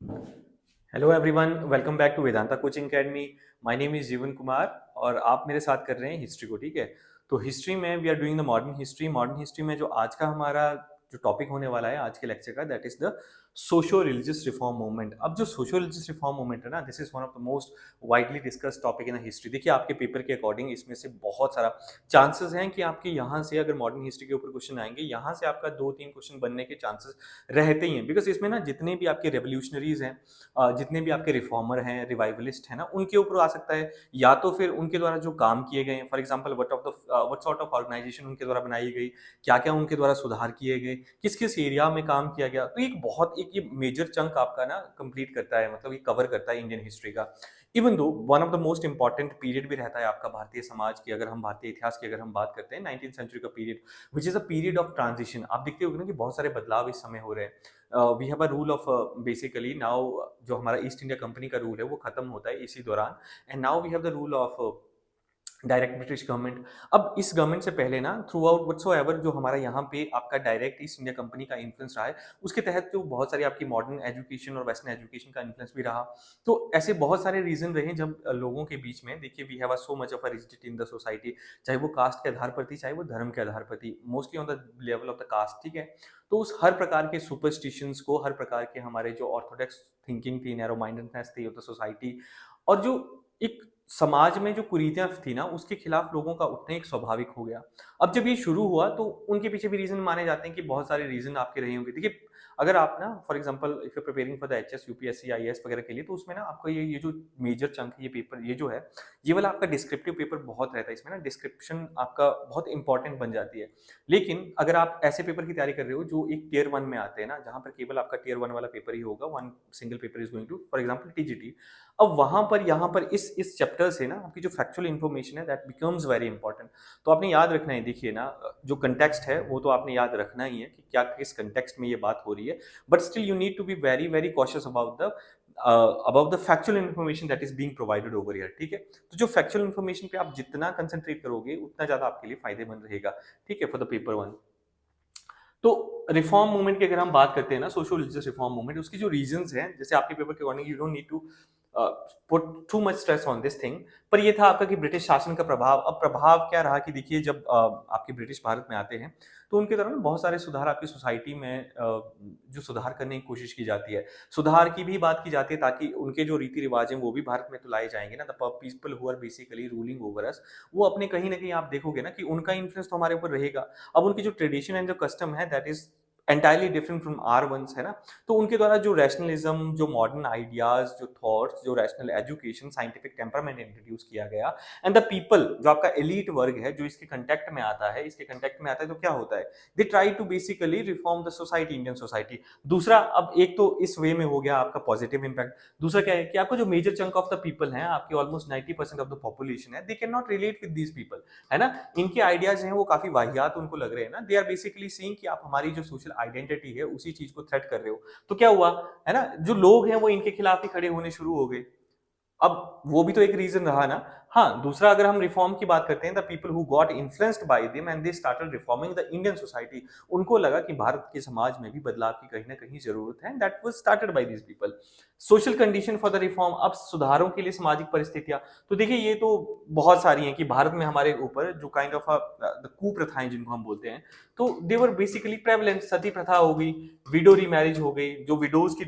Hello everyone, welcome back to Vedanta coaching academy. My name is Jeevan Kumar और आप मेरे साथ कर रहे हैं हिस्ट्री को। ठीक है, तो हिस्ट्री में we are doing the modern history में जो आज का हमारा जो टॉपिक होने वाला है आज के लेक्चर का, that is the socio religious reform movement. अब जो सोशो रिलीजियस रिफॉर्म मूवमेंट है ना, this is one of the most widely discuss topic in history. देखिए, आपके पेपर के अकॉर्डिंग इसमें से बहुत सारा चांसेस हैं कि आपके यहाँ से अगर मॉडर्न हिस्ट्री के ऊपर क्वेश्चन आएंगे, यहाँ से आपका 2-3 क्वेश्चन बनने के चांसेस रहते ही हैं। बिकॉज इसमें ना जितने भी आपके रेवोल्यूशनरीज हैं, जितने भी आपके रिफॉर्मर हैं, रिवाइवलिस्ट हैं ना, उनके ऊपर आ सकता है, या तो फिर उनके द्वारा जो काम किए गए हैं, for example what sort of organisation उनके द्वारा बनाई गई, क्या क्या उनके द्वारा सुधार किए गए, किस किस एरिया में काम किया गया। तो एक ये मेजर चंक आपका ना कंप्लीट करता है, मतलब ये कवर करता है इंडियन हिस्ट्री का। Even though one of the most important period भी रहता है आपका भारतीय समाज की, अगर हम भारतीय इतिहास की अगर हम बात करते हैं, 19th सेंचुरी का period, which is a period of transition. आप देखते होंगे ना कि बहुत सारे बदलाव इस समय हो रहे हैं। We have a rule of basically now, जो हमारा ईस्ट इंडिया कंपनी का रूल है वो खत्म होता है इसी दौरान, and now we have the rule of direct British government. अब इस गवर्नमेंट से पहले ना थ्रू आउट व्हाटसोएवर जो हमारा यहाँ पे आपका डायरेक्ट ईस्ट इंडिया कंपनी का इन्फ्लुएंस रहा है, उसके तहत जो बहुत सारी आपकी मॉडर्न एजुकेशन और वेस्टर्न एजुकेशन का इन्फ्लुएंस भी रहा। तो ऐसे बहुत सारे रीजन रहे जब लोगों के बीच में, देखिए, we have so much of a rigidity in the society, चाहे वो कास्ट के आधार पर थी, चाहे वो धर्म के आधार पर थी, mostly on the level of the caste. ठीक है, तो उस हर प्रकार के सुपरस्टिशंस को, हर प्रकार के हमारे जो ऑर्थोडॉक्स थिंकिंग थी, नैरो माइंडेडनेस थी ऑफ द सोसाइटी, और जो एक समाज में जो कुरीतियाँ थी ना, उसके खिलाफ लोगों का उठना एक स्वाभाविक हो गया। अब जब ये शुरू हुआ तो उनके पीछे भी रीज़न माने जाते हैं कि बहुत सारे रीज़न आपके रहे होंगे। देखिए, अगर आप ना for example if you preparing for the HS, UPSC, IAS वगैरह के लिए, तो उसमें ना आपका ये जो मेजर चंक है, ये पेपर, ये जो है, ये वाला आपका डिस्क्रिप्टिव पेपर बहुत रहता है। इसमें ना डिस्क्रिप्शन आपका बहुत इंपॉर्टेंट बन जाती है। लेकिन अगर आप ऐसे पेपर की तैयारी कर रहे हो जो एक टियर 1 में आते हैं ना, जहाँ पर केवल आपका टियर 1 वाला पेपर ही होगा, one single paper is going to for example TGT. अब वहां पर यहाँ पर इस चैप्टर से ना आपकी जो फैक्चुअल इन्फॉर्मेशन है, दैट बिकम्स वेरी इंपॉर्टेंट। तो आपने याद रखना है, देखिए ना, जो कंटेक्स्ट है वो तो आपने याद रखना ही है कि क्या किस कंटेक्स्ट में ये बात हो रही है, but still you need to be very very cautious about the factual information that is being provided over here. ठीक है, तो जो फैक्चुअल इन्फॉर्मेशन पे आप जितना कंसंट्रेट करोगे, उतना ज्यादा आपके लिए फायदेमंद रहेगा। ठीक है, फॉर द पेपर 1। तो रिफॉर्म मूवमेंट की अगर हम बात करते हैं ना, सोशल रिलीजियस रिफॉर्म मूवमेंट, उसकी जो रीजंस हैं, जैसे आपके पेपर के according, you don't need to put too much stress on this thing. पर ये था आपका कि ब्रिटिश शासन का प्रभाव। अब प्रभाव क्या रहा कि देखिए, जब आपके ब्रिटिश भारत में आते हैं, तो उनके दौरान बहुत सारे सुधार आपकी सोसाइटी में जो सुधार करने की कोशिश की जाती है, सुधार की भी बात की जाती है, ताकि उनके जो रीति रिवाज हैं वो भी भारत में तो लाए जाएंगे ना। The people who are basically ruling over us, वो अपने कहीं ना कहीं आप देखोगे ना कि उनका इन्फ्लुएंस तो हमारे ऊपर रहेगा। अब उनकी जो ट्रेडिशन एंड जो कस्टम है, that is entirely different from our ones, है ना। तो उनके द्वारा जो रैशनलिज्म, जो मॉडर्न आइडियाज, जो थॉट्स, जो rational education, scientific temperament introduce किया गया, एंड द पीपल, जो आपका एलीट वर्ग है, जो इसके कंटेक्ट में आता है, तो क्या होता है, they try to basically reform the society, Indian society. दूसरा, अब एक तो इस वे में हो गया आपका पॉजिटिव इंपैक्ट। दूसरा क्या है कि आपका जो major chunk of the people है, आपकी ऑलमोस्ट 90% ऑफ द पॉपुलेशन है, they can not relate with these people, है ना। इनके आइडियाज हैं वो काफी वाहियात उनको लग रहे हैं ना। दे आर बेसिकली सीइंग कि आप हमारी जो सोशल आइडेंटिटी है उसी चीज को थ्रेट कर रहे हो। तो क्या हुआ, है ना, जो लोग हैं वो इनके खिलाफ ही खड़े होने शुरू हो गए। अब वो भी तो एक रीजन रहा ना। हाँ, दूसरा, अगर हम रिफॉर्म की बात करते हैं, the people who got influenced by them and they started reforming the Indian society, उनको लगा कि भारत के समाज में भी बदलाव की कहीं ना कहीं जरूरत है, that was started bye these people. Social condition for the reform, अब सुधारों के लिए सामाजिक परिस्थितियां। तो देखिए, ये तो बहुत सारी हैं कि भारत में हमारे ऊपर जो काइंड ऑफ कुप्रथाएं जिनको हम बोलते हैं, तो देवर बेसिकली प्रेवलेंट। सती प्रथा हो गई, विडो रीमैरिज हो गई, जो विडोज की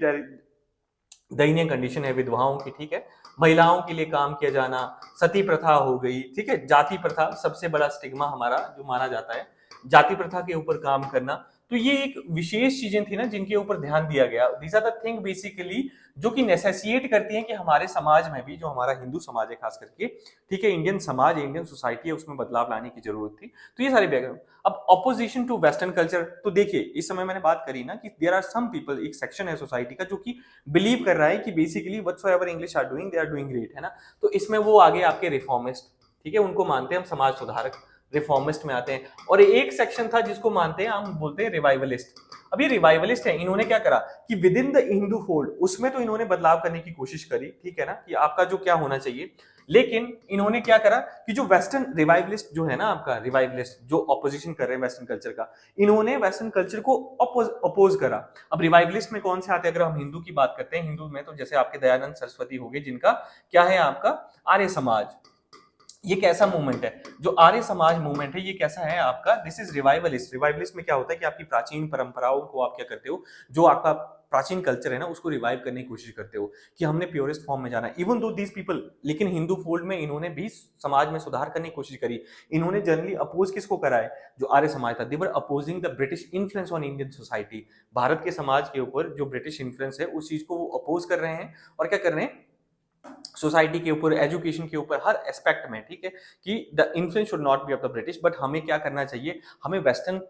दयनीय कंडीशन है विधवाओं की, ठीक है, महिलाओं के लिए काम किया जाना, सती प्रथा हो गई, ठीक है, जाति प्रथा, सबसे बड़ा स्टिग्मा हमारा जो माना जाता है, जाति प्रथा के ऊपर काम करना। तो ये एक विशेष चीजें थी ना जिनके ऊपर ध्यान दिया गया। These are the thing basically जो कि नेसेसिएट करती हैं कि हमारे समाज में भी, जो हमारा हिंदू समाज है खास करके, ठीक है, इंडियन समाज, इंडियन सोसाइटी है, उसमें बदलाव लाने की जरूरत थी। तो ये सारे बैकग्राउंड। अब ऑपोजिशन टू वेस्टर्न कल्चर, तो देखिए, इस समय मैंने बात करी ना कि देयर आर सम पीपल, एक सेक्शन है सोसाइटी का जो कि बिलीव कर रहा है कि basically whatsoever English are doing, they are doing great, है ना। तो इसमें वो आगे आपके रिफॉर्मिस्ट, ठीक है, उनको मानते हैं हम समाज सुधारक, रिफॉर्मिस्ट में आते हैं। और एक सेक्शन था जिसको मानते हैं, हम बोलते हैं रिवाइवलिस्ट। अब ये रिवाइवलिस्ट है, इन्होंने क्या करा कि within the Hindu fold, उसमें तो इन्होंने बदलाव करने की कोशिश करी, ठीक है ना, कि आपका जो क्या होना चाहिए, लेकिन इन्होंने क्या करा कि जो वेस्टर्न रिवाइवलिस्ट जो है ना, आपका रिवाइवलिस्ट जो ऑपोजिशन कर रहे हैं वेस्टर्न कल्चर का, इन्होंने वेस्टर्न कल्चर को अपोज करा। अब रिवाइवलिस्ट में कौन से आते हैं? अगर हम हिंदू की बात करते हैं, हिंदू में तो जैसे आपके दयानंद सरस्वती हो गए, जिनका क्या है आपका आर्य समाज। ये कैसा मूवमेंट है? जो आर्य समाज मूवमेंट है, ये कैसा है आपका? This is revivalist. रिवाइवलिस्ट में क्या होता है कि आपकी प्राचीन परंपराओं को आप क्या करते हो, जो आपका प्राचीन कल्चर है ना, उसको रिवाइव करने की कोशिश करते हो कि हमने प्योरेस्ट फॉर्म में जाना है। इवन दो दीज पीपल, लेकिन हिंदू फोल्ड में इन्होंने भी समाज में सुधार करने की कोशिश करी। इन्होंने जनरली अपोज किसको करा है? जो आर्य समाज था, they were opposing the British influence on Indian society. Bharat के समाज के ऊपर जो ब्रिटिश इन्फ्लुएंस है, उस चीज को वो अपोज कर रहे हैं। और क्या कर रहे हैं? सोसाइटी के ऊपर, एजुकेशन के ऊपर, हर एस्पेक्ट में, ठीक है, कि the influence should not be of the British, but हमें क्या करना चाहिए? हमें वेस्टर्न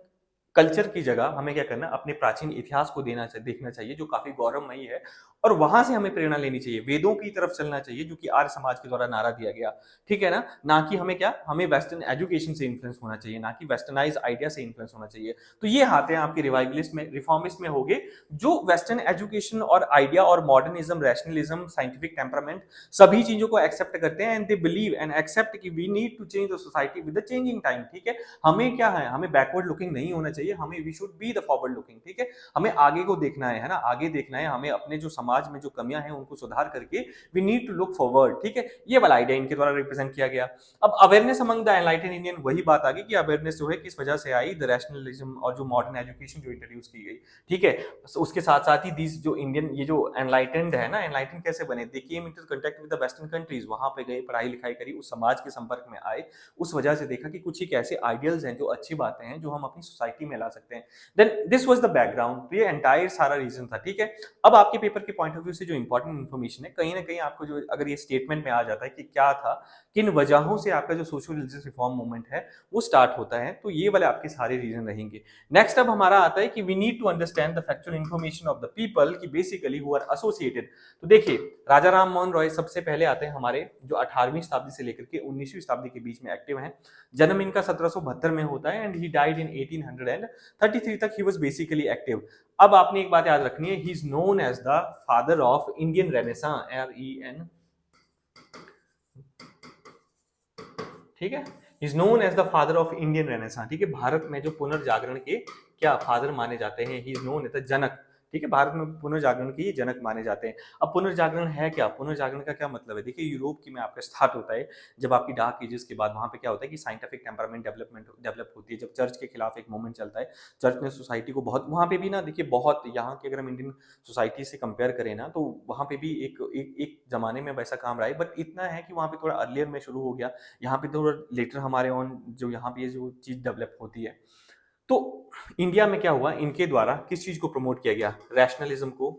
कल्चर की जगह हमें क्या करना, अपने प्राचीन इतिहास को देखना चाहिए, जो काफी गौरवमयी है, और वहां से हमें प्रेरणा लेनी चाहिए, वेदों की तरफ चलना चाहिए, जो कि आर्य समाज के द्वारा नारा दिया गया। ठीक है ना? ना कि हमें क्या, हमें वेस्टर्न एजुकेशन से इन्फ्लुएंस होना चाहिए, ना कि वेस्टर्नाइज आइडिया से इन्फ्लुएंस होना चाहिए। तो ये आते हैं आपके रिवाइवलिस्ट में, रिफॉर्मिस्ट में हो गए, जो वेस्टर्न एजुकेशन और आइडिया और मॉडर्निज्म, रैशनलिज्म, साइंटिफिक टेम्परामेंट, सभी चीजों को एक्सेप्ट करते हैं, and they believe and accept कि we need to change the society with the changing time. ठीक है? हमें क्या है, हमें बैकवर्ड लुकिंग नहीं होना चाहिए, हमें we should be the forward looking. ठीक है? हमें आगे को देखना है ना, आगे देखना है, हमें अपने जो समाज में जो कमियां हैं उनको सुधार करके we need to look forward. ठीक है? ये वाला आइडिया इनके द्वारा रिप्रेजेंट किया गया। अब awareness among the enlightened Indian, वही बात आ गई कि अवेयरनेस जो है किस वजह से आई, द रैशनलिज्म और जो मॉडर्न एजुकेशन जो इंट्रोड्यूस की गई। ठीक है? उसके साथ साथ ही दीज जो इंडियन, ये जो एनलाइटेंड है ना, एनलाइटेंड कैसे बने? They came into contact with the western countries, वहां पे गए, पढ़ाई लिखाई करी, उस समाज के संपर्क में आए, उस वजह से देखा कि कुछ एक ऐसे आइडियल्स हैं, जो अच्छी बातें हैं, जो हम अपनी सोसाइटी में ला सकते हैं। Then this was the background. तो ये एंटायर सारा रीजन था। ठीक है? अब आपके पेपर के पॉइंट ऑफ व्यू से जो इंपॉर्टेंट इन्फॉर्मेशन है, कहीं ना कहीं आपको जो अगर ये स्टेटमेंट में आ जाता है कि क्या था, किन वजहों से आपका जो सोशल रिलीजियस रिफॉर्म मूवमेंट है वो स्टार्ट होता है, तो ये वाले आपके सारे रीजन रहेंगे। नेक्स्ट अब हमारा आता है कि we need to understand the factual information of the people, कि बेसिकली हु आर एसोसिएटेड। तो देखिए, राजा राम मोहन रॉय सबसे पहले आते हैं हमारे, जो 18वीं शताब्दी से लेकर के 19वीं शताब्दी के बीच में एक्टिव हैं। जन्म इनका 1772 में होता है, एंड ही डाइड इन 1833 तक ही वाज बेसिकली एक्टिव। अब आपने एक बात याद रखनी है, he is known as the father of Indian renaissance, REN। ठीक है? Is known as the father of Indian renaissance. ठीक है? भारत में जो पुनर्जागरण के क्या फादर माने जाते हैं, he is known as the जनक। ठीक है? भारत में पुनर्जागरण के जनक माने जाते हैं। अब पुनर्जागरण है क्या? पुनर्जागरण का क्या मतलब है? देखिए, यूरोप की में आपका स्टार्ट होता है जब आपकी डार्क एजेस के बाद, वहां पे क्या होता है कि साइंटिफिक टेम्परामेंट डेवलप होती है, जब चर्च के खिलाफ एक मूवमेंट चलता है। चर्च ने सोसाइटी को बहुत, वहां पे भी ना, देखिए बहुत, यहाँ के अगर हम इंडियन सोसाइटी से कंपेयर करें ना, तो वहां पे भी एक जमाने में वैसा काम रहा है, बट इतना है कि वहां पे थोड़ा अर्लियर में शुरू हो गया, यहाँ पे थोड़ा लेटर हमारे ऑन जो यहाँ पे जो चीज डेवलप होती है। तो इंडिया में क्या हुआ, इनके द्वारा किस चीज को प्रमोट किया गया? रैशनलिज्म को।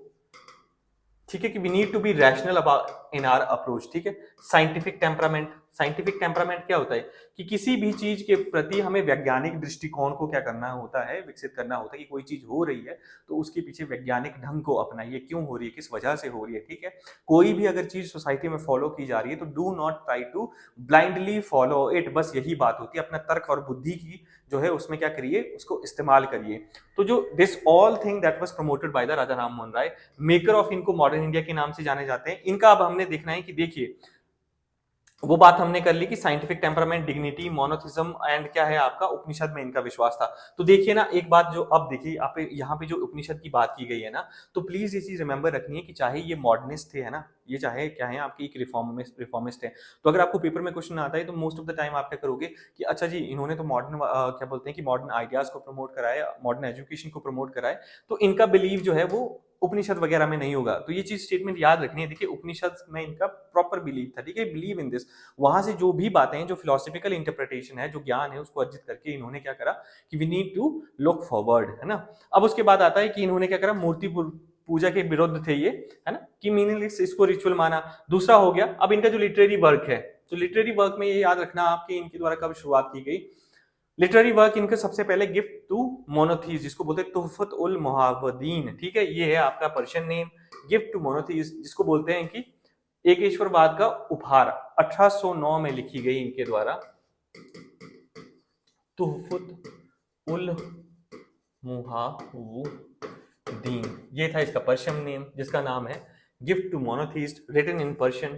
ठीक है? कि we need to be rational about in our approach. ठीक है? साइंटिफिक टेम्परामेंट, साइंटिफिक टेम्परामेंट क्या होता है कि किसी भी चीज के प्रति हमें वैज्ञानिक दृष्टिकोण को क्या करना होता है, विकसित करना होता है, कि कोई चीज हो रही है तो उसके पीछे वैज्ञानिक ढंग को अपनाइए, क्यों हो रही है, किस वजह से हो रही है। ठीक है? कोई भी अगर चीज सोसाइटी में फॉलो की जा रही है, तो do not try to blindly follow it. बस यही बात होती है, अपना तर्क और बुद्धि की जो है उसमें क्या करिए, उसको इस्तेमाल करिए। तो जो this all thing that was promoted by the Raja Ram Mohan Roy, maker of, इनको मॉडर्न इंडिया के नाम से जाने जाते हैं। इनका अब हमने देखना है कि देखिए, वो बात हमने कर ली कि scientific temperament, dignity, monotheism, and क्या है आपका, उपनिषद में इनका विश्वास था। तो देखिए ना, एक बात जो अब देखिए, आप यहाँ पे जो उपनिषद की बात की गई है ना, तो प्लीज ये चीज रिमेंबर रखनी है कि चाहे ये मॉडर्निस्ट थे, है ना, ये चाहे क्या है आपकी एक रिफॉर्मिस्ट है, तो अगर आपको पेपर में क्वेश्चन आता है, तो मोस्ट ऑफ द टाइम आप क्या करोगे कि अच्छा जी, इन्होंने तो मॉडर्न क्या बोलते हैं कि मॉडर्न आइडियाज को प्रमोट कराया, मॉडर्न एजुकेशन को प्रमोट कराए, तो इनका बिलीव जो है वो उपनिषद वगैरह में नहीं होगा। तो ये चीज स्टेटमेंट याद रखनी है। देखिए, उपनिषद में इनका प्रॉपर बिलीव था। ठीक है? Believe in this. वहां से जो भी बातें हैं, जो फिलोसफिकल इंटरप्रिटेशन है, जो ज्ञान है, उसको अर्जित करके इन्होंने क्या करा कि we need to look forward, है ना। अब उसके बाद आता है कि इन्होंने क्या करा, मूर्ति पूजा के विरुद्ध थे ये, है ना, कि मीनिंगलेस इसको रिचुअल माना। दूसरा हो गया, अब इनका जो लिटरेरी वर्क है, तो लिटरेरी वर्क में ये याद रखना आपके, इनके द्वारा कब शुरुआत की गई। लिटरेरी वर्क इनका सबसे पहले गिफ्ट टू मोनोथीज, जिसको बोलते हैं तुहफत उल मुहावदीन। ठीक है? ये है आपका पर्शियन नेम, गिफ्ट टू मोनोथीज, जिसको बोलते हैं कि एकेश्वरवाद का उपहार। 1809 में लिखी गई इनके द्वारा तुहफत उल मुहावदीन। ये था इसका पर्शियन नेम, जिसका नाम है gift to monotheist, written in Persian.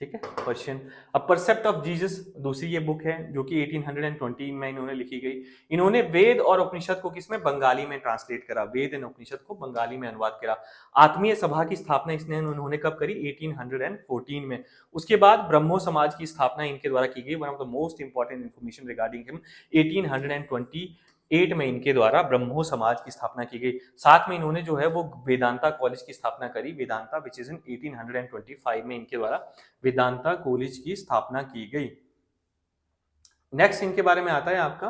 ठीक है, पर्शियन। अब परसेप्ट ऑफ जीसस दूसरी ये बुक है जो कि 1820 में इन्होंने लिखी गई। इन्होंने वेद और उपनिषद को किसमें, बंगाली में ट्रांसलेट करा, वेद एंड उपनिषद को बंगाली में अनुवाद करा। आत्मीय सभा की स्थापना इसने उन्होंने कब करी, 1814 में। उसके बाद ब्रह्मो समाज की स्थापना इनके द्वारा की गई, one of the most important information regarding him, 1828 में इनके द्वारा ब्रह्मो समाज की स्थापना की गई। साथ में इन्होंने जो है वो वेदांता कॉलेज की स्थापना करी, वेदांता विच इज इन 1825 में इनके द्वारा वेदांता कॉलेज की स्थापना की गई। नेक्स्ट इनके बारे में आता है आपका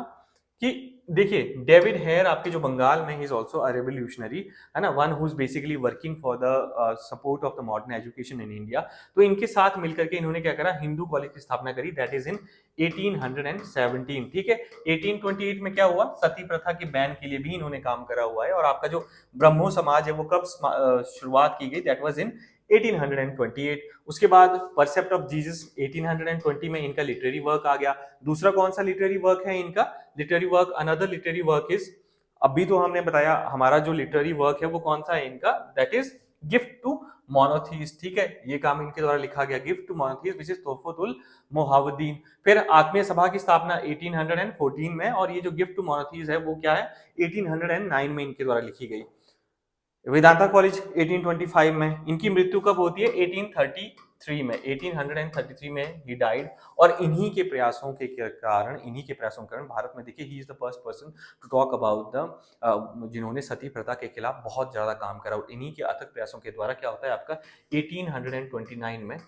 कि देखिए डेविड हेयर आपके जो बंगाल में, he is also a revolutionary, है ना, one who is basically working for the support of the modern education in India. तो इनके साथ मिलकर के इन्होंने क्या करा, हिंदू कॉलेज की स्थापना करी, दैट इज इन 1817। ठीक है, 1828 में क्या हुआ, सती प्रथा के बैन के लिए भी इन्होंने काम करा हुआ है। और आपका जो ब्रह्मो समाज है वो कब शुरुआत की गई, दैट वाज इन 1828। उसके बाद परसेप्ट ऑफ जीसस 1820 में इनका लिटरेरी वर्क आ गया। दूसरा कौन सा लिटरेरी वर्क है इनका, literary work, another literary work is, अभी तो हमने बताया हमारा जो लिटरेरी वर्क है वो कौन सा है इनका, that is gift to monotheist. ठीक है, ये काम इनके द्वारा लिखा गया, gift to monotheist which is तोहफतुल मोहावुद्दीन। फिर आत्मीय सभा की स्थापना 1814 में, और ये जो गिफ्ट टू मोनोथीस्ट है वो क्या है, 1809 में इनके द्वारा लिखी गई। वेदांता कॉलेज 1825 में। इनकी मृत्यु कब होती है, 1833 में, 1833 में ही डाइड। और इन्हीं के प्रयासों के कारण, इन्हीं के प्रयासों के कारण भारत में देखिए he is the first person to talk about the, जिन्होंने सती प्रथा के खिलाफ बहुत ज्यादा काम करा। और इन्हीं के अथक प्रयासों के द्वारा क्या होता है आपका 1829 में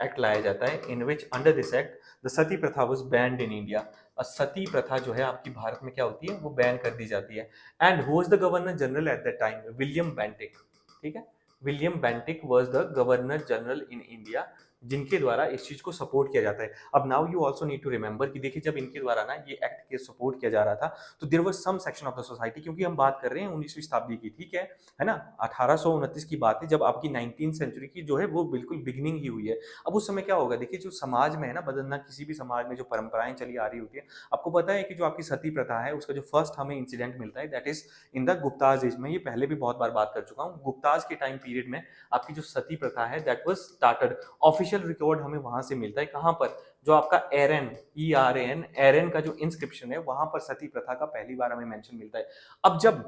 एक्ट लाया जाता है, इन विच under this act the sati प्रथा वाज बैंड इन इंडिया। सती प्रथा जो है आपकी भारत में क्या होती है, वो बैन कर दी जाती है। And who was the governor general at that time, William Bentinck. ठीक है, William Bentinck was the governor general in India, जिनके द्वारा इस चीज को सपोर्ट किया जाता है। अब now you also need to remember कि देखिए जब इनके द्वारा ना ये एक्ट के सपोर्ट किया जा रहा था, तो there was some section of the society, क्योंकि हम बात कर रहे हैं 19वीं शताब्दी की, ठीक है ना, 1829 की बात है, जब आपकी 19th सेंचुरी की जो है वो बिल्कुल बिगिनिंग ही हुई है। अब उस समय क्या होगा, देखिए जो समाज में है ना बदलना, किसी भी समाज में जो परंपराएं चली आ रही होती है, आपको पता है कि जो आपकी सती प्रथा है उसका जो फर्स्ट हमें इंसिडेंट मिलता है that is in the Guptas age में। ये पहले भी बहुत बार बात कर चुका हूँ, गुप्ताज के टाइम पीरियड में आपकी जो सती प्रथा है that was started. Official record हमें वहां से मिलता है, कहां पर, जो आपका एरन, ERAN, एरन का जो इंस्क्रिप्शन है वहां पर सती प्रथा का पहली बार हमें मेंशन मिलता है। अब जब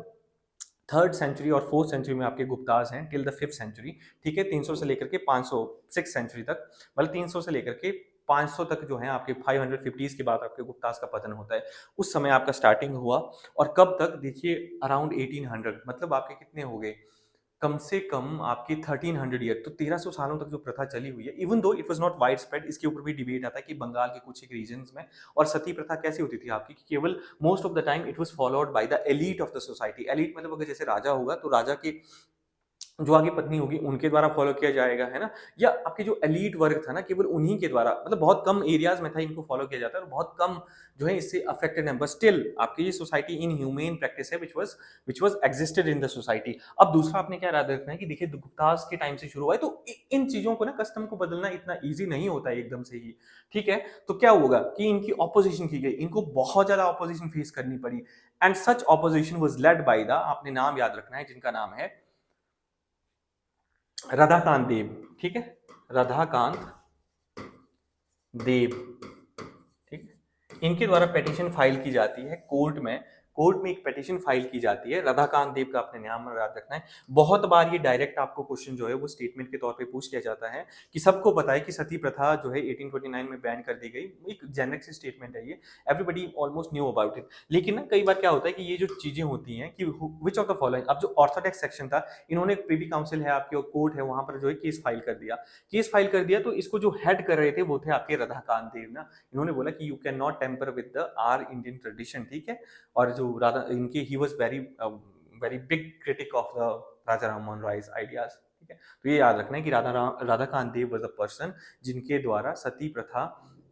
थर्ड सेंचुरी और फोर्थ सेंचुरी में आपके गुप्ताज हैं टिल द 5th सेंचुरी, ठीक है, 300 से लेकर के 500, 6 सेंचुरी तक, मतलब 300 से लेकर के 500 तक जो है आपके 550s के बाद आपके गुप्ताज का पतन होता है। उस समय आपका स्टार्टिंग हुआ, और कब तक, देखिए अराउंड 1800, मतलब आपके कितने हो गए, कम से कम आपकी 1300 ईयर, तो 1300 सालों तक जो प्रथा चली हुई है, even though it was not wide spread. इसके ऊपर भी डिबेट आता है कि बंगाल के कुछ एक रीजन्स में, और सती प्रथा कैसी होती थी आपकी कि केवल most of the time it was followed by the elite of the society. Elite मतलब अगर जैसे राजा होगा तो राजा के जो आगे पत्नी होगी उनके द्वारा फॉलो किया जाएगा, है ना, या आपके जो एलीट वर्ग था ना केवल उन्हीं के द्वारा, मतलब बहुत कम एरियाज में था इनको फॉलो किया जाता है, और बहुत कम जो है इससे अफेक्टेड है, बट स्टिल आपकी ये सोसाइटी इन ह्यूमेन प्रैक्टिस है which was existed in the society. अब दूसरा आपने क्या याद रखना है कि देखिए गुप्ताज के टाइम से शुरू हुआ है, तो इन चीजों को ना, कस्टम को बदलना इतना ईजी नहीं होता है एकदम से ही, ठीक है। तो क्या होगा कि इनकी ऑपोजिशन की गई, इनको बहुत ज्यादा ऑपोजिशन फेस करनी पड़ी, and such opposition was led by the, आपने नाम याद रखना है जिनका नाम है राधाकांत देव। ठीक है, राधाकांत देव, ठीक है, इनके द्वारा पेटिशन फाइल की जाती है कोर्ट में, कोर्ट में एक पेटिशन फाइल की जाती है। राधाकांत देव का अपने नाम याद रखना है। बहुत बार ये डायरेक्ट आपको क्वेश्चन जो है वो स्टेटमेंट के तौर पे पूछ लिया जाता है कि सबको पता है कि सती प्रथा जो है 1829 में बैन कर दी गई, एक जेनरिक सी स्टेटमेंट है ये, everybody almost knew about it. लेकिन ना कई बार क्या होता है कि ये जो चीजें होती हैं कि विच ऑफ द फॉलोइंग, अब जो ऑर्थोडॉक्स सेक्शन था, इन्होंने प्रीवी काउंसिल है आपकी और कोर्ट है वहां पर जो है केस फाइल कर दिया, केस फाइल कर दिया, तो इसको जो हेड कर रहे थे वो थे आपके राधाकांत देव ना। इन्होंने बोला कि you can not tamper with the our Indian tradition, ठीक है। और जो राधा इनके he was very very big critic of the Raja Rammohan Roy's ideas, ठीक है। तो ये याद रखना है कि Radhakant Dev was a person जिनके द्वारा सती प्रथा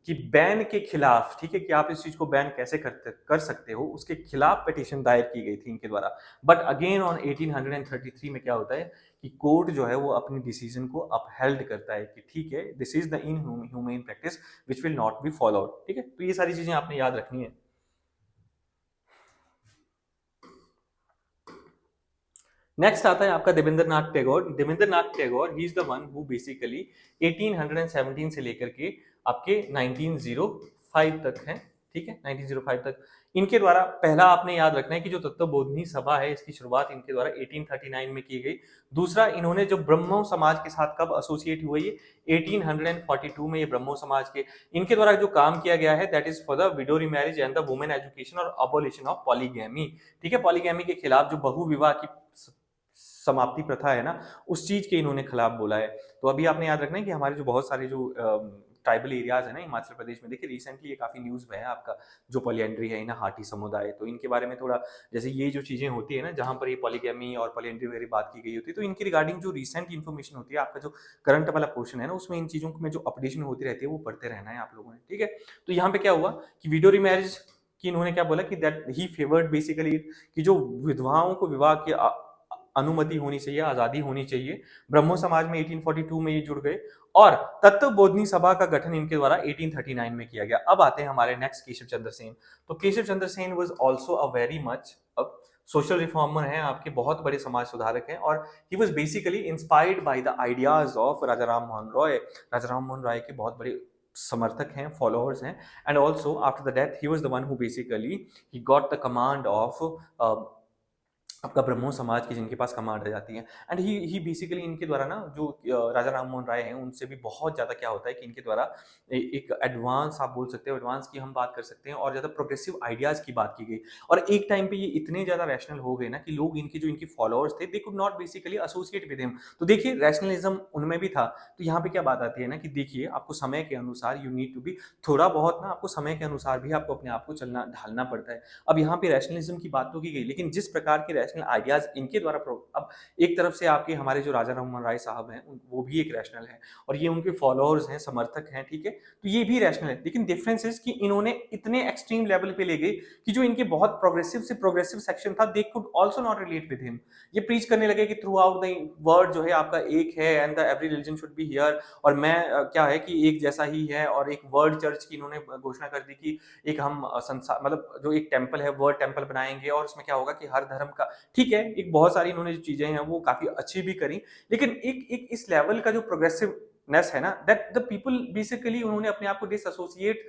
की बैन के खिलाफ, ठीक है, कि आप इस चीज को बैन कैसे कर सकते हो, उसके खिलाफ पिटीशन दायर की गई थी इनके द्वारा। बट अगेन ऑन 1833 में क्या होता है कि कोर्ट जो है वो अपनी डिसीजन को अपहेल्ड करता है कि ठीक है, this is the inhumane practice which will not be followed, ठीक है। तो ये सारी चीजें आपने याद रखनी है। नेक्स्ट आता है आपका Debendranath Tagore. Debendranath Tagore he is the one who basically 1817 से लेकर के आपके 1905 तक है, ठीक है, 1905 तक। इनके द्वारा पहला आपने याद रखना है कि जो तत्वबोधिनी सभा है इसकी शुरुआत इनके द्वारा 1839 में की गई। दूसरा, इन्होंने जो ब्रह्मो समाज के साथ कब एसोसिएट हुए, ये 1842 में ये ब्रह्मो समाज के इनके द्वारा जो काम किया गया है that is for the widow remarriage and the women education और अबॉलिशन ऑफ पॉलीगैमी, ठीक है, पॉलीगैमी के खिलाफ जो बहु विवाह की समाप्ति प्रथा है ना, उस चीज के इन्होंने खिलाफ बोला है। तो अभी आपने याद रखना है कि हमारे जो बहुत सारे जो ट्राइबल एरियाज है ना हिमाचल प्रदेश में, देखिए रिसेंटली ये काफी न्यूज में है आपका जो पॉलीएंड्री है ना, हाटी समुदाय, तो इनके बारे में थोड़ा, जैसे ये जो चीजें होती है ना जहां पर ये पॉलीगैमी और पॉलीएंड्री वगैरह बात की गई होती है, तो इनकी रिगार्डिंग जो रिसेंट इन्फॉर्मेशन होती है, आपका जो करंट वाला पोर्शन है ना, उसमें इन चीजों में जो अपडेशन होती रहती है वो पढ़ते रहना है आप लोगों ने, ठीक है। तो यहाँ पे क्या हुआ कि विडो रीमैरिज कि इन्होंने क्या बोला कि दैट ही फेवर्ड बेसिकली कि जो विधवाओं को विवाह की अनुमति होनी चाहिए, आजादी होनी चाहिए। ब्रह्मो समाज में 1842 में ये जुड़ गए और तत्वबोधिनी सभा का गठन इनके द्वारा 1839 में किया गया। अब आते हैं हमारे नेक्स्ट केशव चंद्र सेन। तो Keshav Chandra Sen was also a very much social reformer हैं, आपके बहुत बड़े समाज सुधारक हैं और he was basically inspired by the ideas of Raja Ram Mohan Roy. Raja Ram Mohan Roy के बहुत बड़े समर्थक हैं, फॉलोअर्स हैं, and also after the death he was the one who basically he got the command of आपका ब्रह्मो समाज की जिनके पास कमांड आ जाती है। एंड ही बेसिकली इनके द्वारा ना जो राजा राम मोहन राय हैं उनसे भी बहुत ज़्यादा क्या होता है कि इनके द्वारा एक एडवांस, आप बोल सकते हो एडवांस की हम बात कर सकते हैं, और ज़्यादा प्रोग्रेसिव आइडियाज़ की बात की गई। और एक टाइम पे ये इतने ज़्यादा रैशनल हो गए ना कि लोग इनके जो इनके फॉलोअर्स थे they could not basically associate with him. तो देखिए रैशनलिज्म उनमें भी था। तो यहाँ पे क्या बात आती है ना कि देखिए आपको समय के अनुसार यू नीड टू बी थोड़ा बहुत ना, आपको समय के अनुसार भी आपको अपने आप को चलना ढालना पड़ता है। अब यहाँ पे रैशनलिज्म की बात तो की गई, लेकिन जिस प्रकार के रैशनल आइडियाज इनके द्वारा अब एक तरफ से आपके हमारे जो राजा राममोहन राय साहब हैं वो भी एक रैशनल है और ये उनके फॉलोअर्स हैं, समर्थक हैं, ठीक है, तो ये भी रैशनल है। लेकिन डिफरेंस इज कि इन्होंने इतने एक्सट्रीम लेवल पे ले गए कि जो इनके बहुत प्रोग्रेसिव से प्रोग्रेसिव सेक्शन था they could also not relate with him. ये प्रीच करने लगे कि थ्रू आउट द वर्ल्ड जो है आपका एक है and the every religion should be here, और मैं क्या है कि एक जैसा ही है, और एक वर्ल्ड चर्च की इन्होंने घोषणा कर दी कि एक हम संसार मतलब जो एक टेम्पल है वर्ल्ड टेम्पल बनाएंगे और उसमें क्या होगा कि हर धर्म का, ठीक है, एक बहुत सारी इन्होंने जो चीजें हैं वो काफी अच्छी भी करी, लेकिन एक एक इस लेवल का जो प्रोग्रेसिवनेस है ना दैट द पीपल बेसिकली उन्होंने अपने आप को डिसएसोसिएट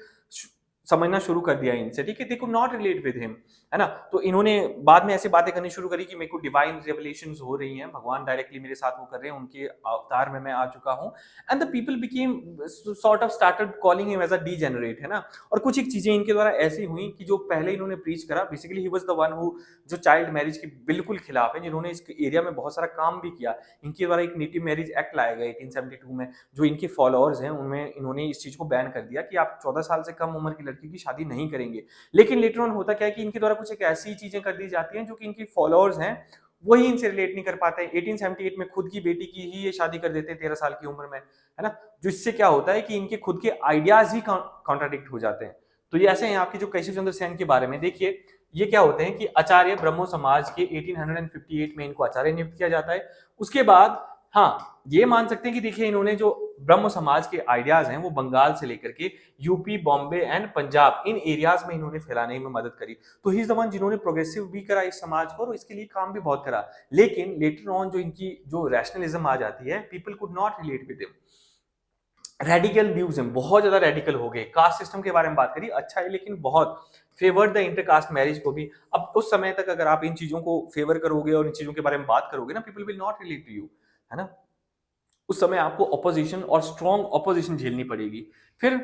समझना शुरू कर दिया इनसे, ठीक है, they could not relate with him, है ना। तो इन्होंने बाद में ऐसी बातें करनी शुरू करी कि मेरे को डिवाइन रेवलेशंस हो रही हैं, भगवान डायरेक्टली मेरे साथ वो कर रहे हैं, उनके अवतार में मैं आ चुका हूं, and the people became sort of started calling him as a degenerate, है ना। और कुछ एक चीजें इनके द्वारा ऐसी हुई कि जो पहले इन्होंने प्रीच करा, basically he was the one who जो चाइल्ड मैरिज के बिल्कुल खिलाफ है, जिन्होंने इस एरिया में बहुत सारा काम भी किया। इनके द्वारा एक नेटिव मैरिज एक्ट लाया गया 1872 में, जो इनके फॉलोअर्स हैं उनमें इन्होंने इस चीज को बैन कर दिया कि आप 14 साल से कम उम्र की लड़की की शादी नहीं करेंगे। लेकिन लेटर ऑन होता क्या है कि इनके द्वारा कुछ एक ऐसी चीजें कर दी जाती हैं जो कि इनके फॉलोअर्स हैं वही इनसे रिलेट नहीं कर पाते हैं। 1878 में खुद की बेटी की ही ये शादी कर देते हैं 13 साल की उम्र में, है ना, जिससे क्या होता है कि इनके खुद के आइडियाज ही कॉन्ट्राडिक्ट हो जाते हैं। तो ये ऐसे हैं आपके जो केशव चंद्र सेन के बारे में देखिए, ये क्या होते हैं कि आचार्य ब्रह्मो समाज के 1858 में इनको आचार्य नियुक्त किया जाता है। उसके बाद हाँ ये मान सकते हैं कि देखिए इन्होंने जो ब्रह्म समाज के आइडियाज हैं वो बंगाल से लेकर के UP, Bombay and Punjab in areas में इन्होंने फैलाने में मदद करी। तो ही इज द वन जिन्होंने प्रोग्रेसिव भी करा इस समाज को और इसके लिए काम भी बहुत करा। लेकिन लेटर ऑन जो इनकी जो रैशनलिज्म आ जाती है, people could not relate with him. Radical views हैं, बहुत ज्यादा रेडिकल हो गए। कास्ट सिस्टम के बारे में बात करिए, अच्छा है लेकिन बहुत फेवर्ड द इंटरकास्ट मैरिज को भी। अब उस समय तक अगर आप इन चीजों को फेवर करोगे और इन चीजों के बारे में बात करोगे ना, people will not relate to you, है ना। उस समय आपको ऑपोजिशन और स्ट्रॉन्ग ऑपोजिशन झेलनी पड़ेगी। फिर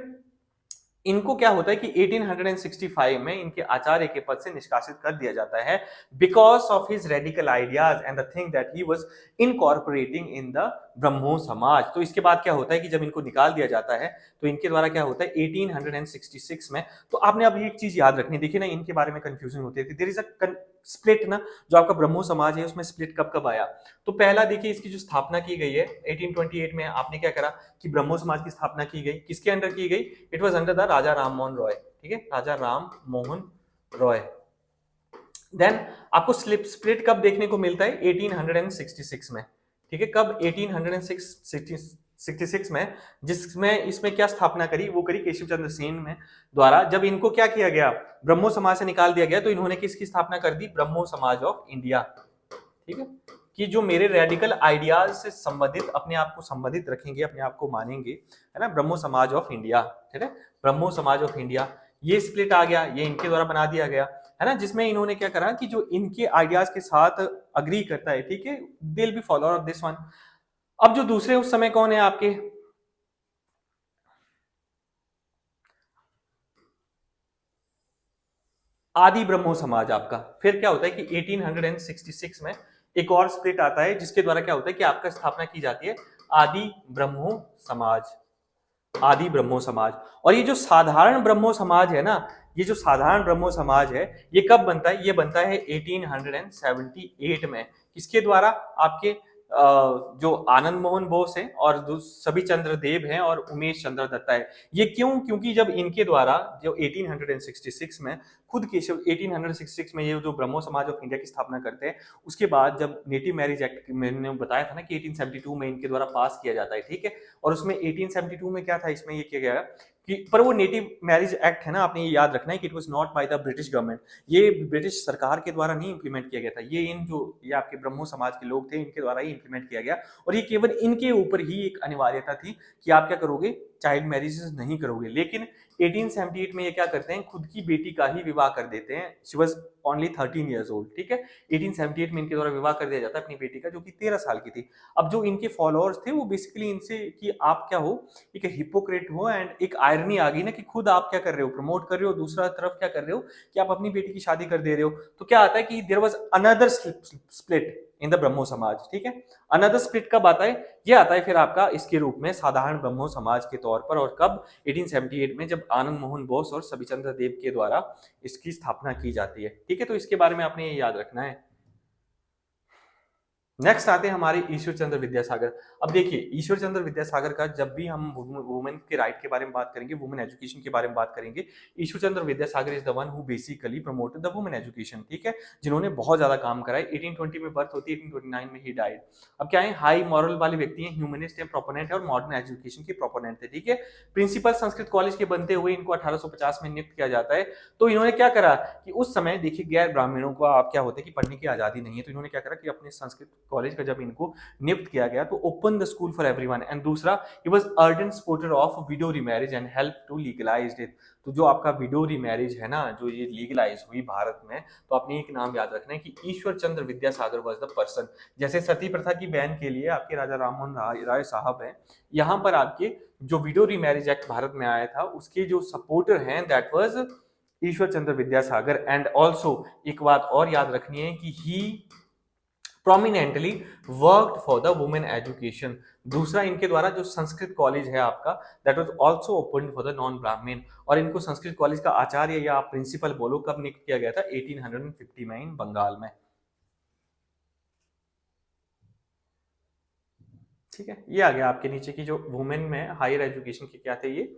इनको क्या होता है कि 1865 में इनके आचार्य के पद से निष्कासित कर दिया जाता है because of his radical ideas and the thing that he was incorporating in the Brahmo Samaj. तो इसके बाद क्या होता है कि जब इनको निकाल दिया जाता है तो इनके द्वारा क्या होता है 1866 में, तो आपने अब एक चीज याद रखनी, देखिए ना इनके बारे में कंफ्यूजन होती है, देयर इज अ स्प्लिट ना, जो आपका ब्रह्मो समाज है उसमें स्प्लिट कब कब आया। तो पहला देखिए इसकी जो स्थापना की गई है 1828 में, आपने क्या करा कि ब्रह्मो समाज की स्थापना की गई, किसके अंडर की गई, it was under the Raja Ram Mohan Roy, ठीक है, राजा राम मोहन रॉय। देन आपको स्प्लिट कब देखने को मिलता है 1866 में, ठीक है, कब 1866 में, जिसमें इसमें क्या स्थापना करी, वो करी केशव चंद्र सेन में द्वारा। जब इनको क्या किया गया, ब्रह्मो समाज से निकाल दिया गया, तो इन्होंने किसकी स्थापना कर दी, ब्रह्मो समाज ऑफ इंडिया, ठीक है। कि जो मेरे रेडिकल आइडियाज से संबंधित अपने आप को संबंधित रखेंगे, अपने आप को मानेंगे, है ना, ब्रह्मो समाज ऑफ इंडिया, ठीक है, ब्रह्मो समाज ऑफ इंडिया। ये स्प्लिट आ गया, ये इनके द्वारा बना दिया गया, है ना, जिसमें इन्होंने क्या करा कि जो इनके आइडियाज के साथ अग्री करता है, ठीक है, they will be follower of this one. अब जो दूसरे उस समय कौन है आपके, आदि ब्रह्मो समाज आपका। फिर क्या होता है कि 1866 में एक और स्प्लिट आता है, जिसके द्वारा क्या होता है कि आपका स्थापना की जाती है आदि ब्रह्मो समाज, आदि ब्रह्मो समाज। और ये जो साधारण ब्रह्मो समाज है ना, ये जो साधारण ब्रह्मो समाज है, ये कब बनता है, ये बनता है 1878 में। किसके द्वारा, आपके जो आनंद मोहन बोस है और सभी चंद्र देव हैं और उमेश चंद्र दत्ता है। ये क्यों, क्योंकि जब इनके द्वारा जो 1866 में खुद केशव 1866 में ये जो ब्रह्मो समाज ऑफ इंडिया की स्थापना करते हैं, उसके बाद जब नेटिव मैरिज एक्ट मैंने बताया था ना कि 1872 में इनके द्वारा पास किया जाता है, ठीक है, और उसमें 1872 में क्या था, इसमें ये किया गया कि पर वो नेटिव मैरिज एक्ट है ना, आपने ये याद रखना है कि it was not by the British government, ये ब्रिटिश सरकार के द्वारा नहीं इंप्लीमेंट किया गया था, ये इन जो ये आपके ब्रह्मो समाज के लोग थे इनके द्वारा ही इंप्लीमेंट किया गया। और ये केवल इनके ऊपर ही एक अनिवार्यता थी कि आप क्या करोगे, चाइल्ड मैरिजेस नहीं करोगे। लेकिन 1878 में ये क्या करते हैं, खुद की बेटी का ही विवाह कर देते हैं। She was only 13 years old, ठीक है, 1878 में इनके द्वारा विवाह कर दिया जाता है अपनी बेटी का, जो कि 13 साल की थी। अब जो इनके फॉलोअर्स थे वो बेसिकली इनसे कि आप क्या हो, एक हिपोक्रेट हो, एंड एक आयरनी आ गई ना कि खुद आप क्या कर रहे हो, प्रमोट कर रहे हो, दूसरा तरफ क्या कर रहे हो कि आप अपनी बेटी की शादी कर दे रहे हो। तो क्या आता है कि there was another split in the Brahmo Samaj, ठीक है। अनदर स्प्लिट कब आता है, ये आता है फिर आपका इसके रूप में साधारण ब्रह्मो समाज के तौर पर, और कब, 1878 में, जब आनंद मोहन बोस और सभी चंद्र देव के द्वारा इसकी स्थापना की जाती है, ठीक है। तो इसके बारे में आपने ये याद रखना है। नेक्स्ट आते हैं हमारे ईश्वर चंद्र विद्यासागर। अब देखिए ईश्वर चंद्र विद्यासागर का जब भी हम वुमेन के राइट के बारे में बात करेंगे, वुमेन एजुकेशन के बारे में बात करेंगे, Ishwar Chandra Vidyasagar is the one who basically promoted the women education, ठीक है, जिन्होंने बहुत ज्यादा काम करा है। 1820 में बर्थ होती है, 1829 में ही डाइड। अब क्या है, हाई मॉरल वाले व्यक्ति हैं, ह्यूमनिस्ट है, प्रोपोनेंट है और मॉडर्न एजुकेशन के प्रोपोनेंट थे, ठीक है। प्रिंसिपल संस्कृत कॉलेज के बनते हुए इनको 1850 में नियुक्त किया जाता है। तो इन्होंने क्या करा कि उस समय देखिए गैर ब्राह्मणों को आप क्या होता है कि पढ़ने की आजादी नहीं है, तो इन्होंने क्या करा कि अपने संस्कृत कॉलेज का जब इनको नियुक्त किया गया तो open the school for everyone. And दूसरा, he was urgent supporter of widow remarriage and help to legalise it. तो जो आपका विडो रीमैरिज है ना, जो ये लीगलाइज हुई भारत में, तो आपने एक नाम याद रखना है कि ईश्वर Chandra Vidyasagar was the person. जैसे सती प्रथा की बैन के लिए आपके राजा राममोहन राय साहब हैं, यहाँ पर आपके जो विडो रीमैरिज एक्ट भारत में आया था उसके जो सपोर्टर हैं that was Ishwar Chandra Vidyasagar. And also एक बात और याद रखनी है कि ही prominently worked for the women education। दूसरा, इनके द्वारा जो संस्कृत कॉलेज है आपका, that was also opened for the non brahmin, और इनको संस्कृत कॉलेज का आचार्य या आप प्रिंसिपल बोलो कब नियुक्त किया गया था, 1850 में इन बंगाल में, ठीक है। ये आ गया आपके नीचे की जो वुमेन में हायर एजुकेशन के क्या थे, ये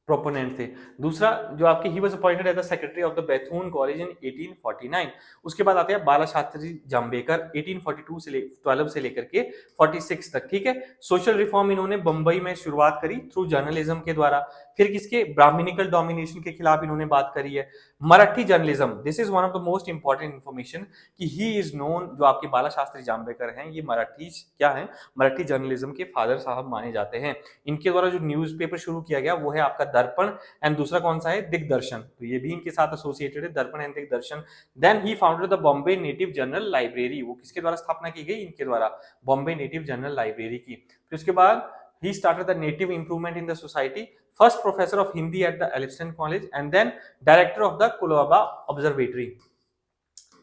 प्रोपोनेंट थे। दूसरा जो आपके he was appointed as the secretary of the Bethune college in 1849। उसके बाद आते हैं बाला शास्त्री जाम्बेकर, 1842 से 12 से लेकर के 46 तक, ठीक है। सोशल रिफॉर्म इन्होंने बंबई में शुरुआत करी थ्रू जर्नलिज्म के द्वारा। फिर किसके, ब्राह्मणिकल डोमिनेशन के खिलाफ इन्होंने बात करी है। Marathi journalism, this is one of the most important information कि ही इज नोन, जो आपके बाला शास्त्री जाम्बेकर हैं, ये मराठी क्या है, मराठी जर्नलिज्म के फादर साहब माने जाते हैं। इनके द्वारा जो न्यूज़पेपर शुरू किया गया वो है आपका दर्पण, एंड दूसरा कौन सा है, दिग्दर्शन, तो ये भी इनके साथ एसोसिएटेड है, Darpan and Digdarshan. Then he founded the Bombay native journal library, वो किसके द्वारा स्थापना की गई, इनके द्वारा, बॉम्बे नेटिव जर्नल लाइब्रेरी की। फिर उसके बाद he started the native improvement in the society, first professor of Hindi at the Elphinstone College, and then director of the Colaba Observatory।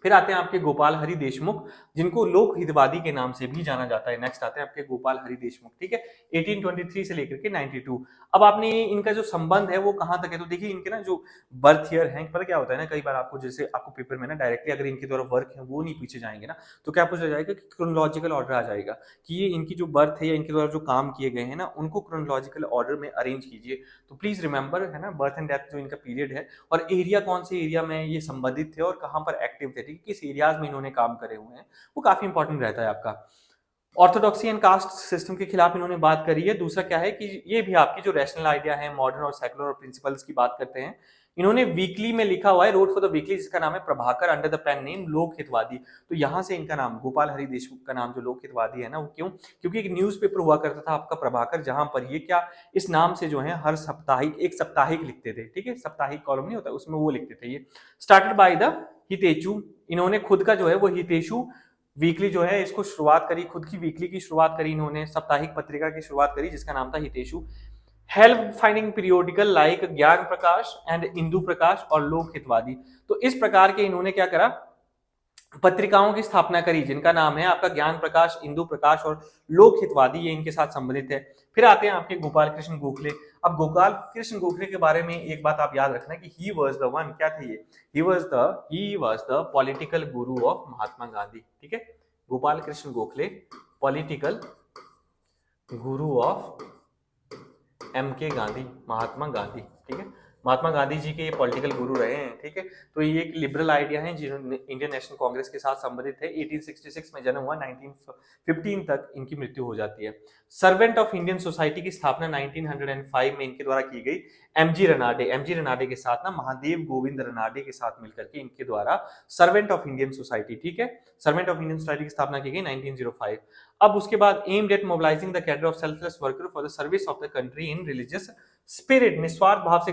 फिर आते हैं आपके गोपाल हरि देशमुख, जिनको लोक हितवादी के नाम से भी जाना जाता है। नेक्स्ट आते हैं आपके गोपाल हरि देशमुख, ठीक है, 1823 से लेकर के 92। अब आपने इनका जो संबंध है वो कहाँ तक है, तो देखिए इनके ना जो बर्थ ईयर है, पता क्या होता है ना, कई बार आपको जैसे आपको पेपर में ना डायरेक्टली अगर इनके द्वारा वर्क है वो नहीं पीछे जाएंगे ना, तो क्या पूछा जाएगा कि क्रोनोलॉजिकल ऑर्डर आ जाएगा कि ये इनकी जो बर्थ है या इनके द्वारा जो काम किए गए हैं ना, उनको क्रोनोलॉजिकल ऑर्डर में अरेंज कीजिए। तो प्लीज रिमेंबर, है ना, बर्थ एंड डेथ जो इनका पीरियड है, और एरिया कौन से एरिया में ये संबंधित थे और कहाँ पर एक्टिव थे, ठीक है, किस एरियाज में इन्होंने काम करे हुए हैं, वो काफी इंपॉर्टेंट रहता है आपका। ऑर्थोडॉक्सी एंड कास्ट सिस्टम के खिलाफ इन्होंने बात करी है। दूसरा क्या है कि ये भी आपकी जो रैशनल आइडिया है, मॉडर्न और सेकुलर और प्रिंसिपल्स की बात करते हैं। इन्होंने वीकली में लिखा हुआ है, रोड फॉर द वीकली, जिसका नाम है Prabhakar under the pen name Lok Hitwadi. तो यहाँ से इनका नाम गोपाल हरि देशमुख का नाम जो लोक हितवादी है ना, वो क्यों? क्योंकि एक न्यूज़पेपर हुआ करता था आपका प्रभाकर, जहां पर ये क्या इस नाम से जो है हर साप्ताहिक एक साप्ताहिक लिखते थे, ठीक है, साप्ताहिक कॉलम नहीं होता उसमें वो लिखते थे ये। स्टार्टेड बाय द हितेशु, इन्होंने खुद का जो है वो हितेशु वीकली जो है इसको शुरुआत करी, खुद की वीकली की शुरुआत करी इन्होंने, साप्ताहिक पत्रिका की शुरुआत करी जिसका नाम था हितेशु। हेल्प फाइंडिंग पीरियोडिकल लाइक ज्ञान प्रकाश एंड इंदु प्रकाश और लोक हितवादी। तो इस प्रकार के इन्होंने क्या करा, पत्रिकाओं की स्थापना करी जिनका नाम है आपका ज्ञान प्रकाश, इंदु प्रकाश और लोक हितवादी, ये इनके साथ संबंधित है। फिर आते हैं आपके गोपाल कृष्ण गोखले। अब गोपाल कृष्ण गोखले के बारे में एक बात आप याद रखना कि ही वाज द वन, क्या थे ये, ही was the political Guru of Mahatma Gandhi, ठीक है। Gopal Krishna Gokhale political Guru of M के गांधी, महात्मा गांधी, ठीक है। महात्मा गांधी जी के ये पॉलिटिकल गुरु रहे हैं, ठीक है। तो ये एक लिबरल आइडिया है जिन्होंने इंडियन नेशनल कांग्रेस के साथ संबंधित है। 1866 में जन्म हुआ, 1915 तक इनकी मृत्यु हो जाती है। सर्वेंट ऑफ इंडियन सोसाइटी की स्थापना 1905 में इनके द्वारा की गई। एमजी रनाडे के साथ ना महादेव गोविंद रनाडे के साथ मिलकर के इनके द्वारा सर्वेंट ऑफ इंडियन सोसाइटी, ठीक है, सर्वेंट ऑफ इंडियन सोसाइटी की स्थापना की गई 1905। अब उसके बाद aimed at mobilising the cadre of selfless worker for the service of the country in religious spirit, निस्वार्थ भाव से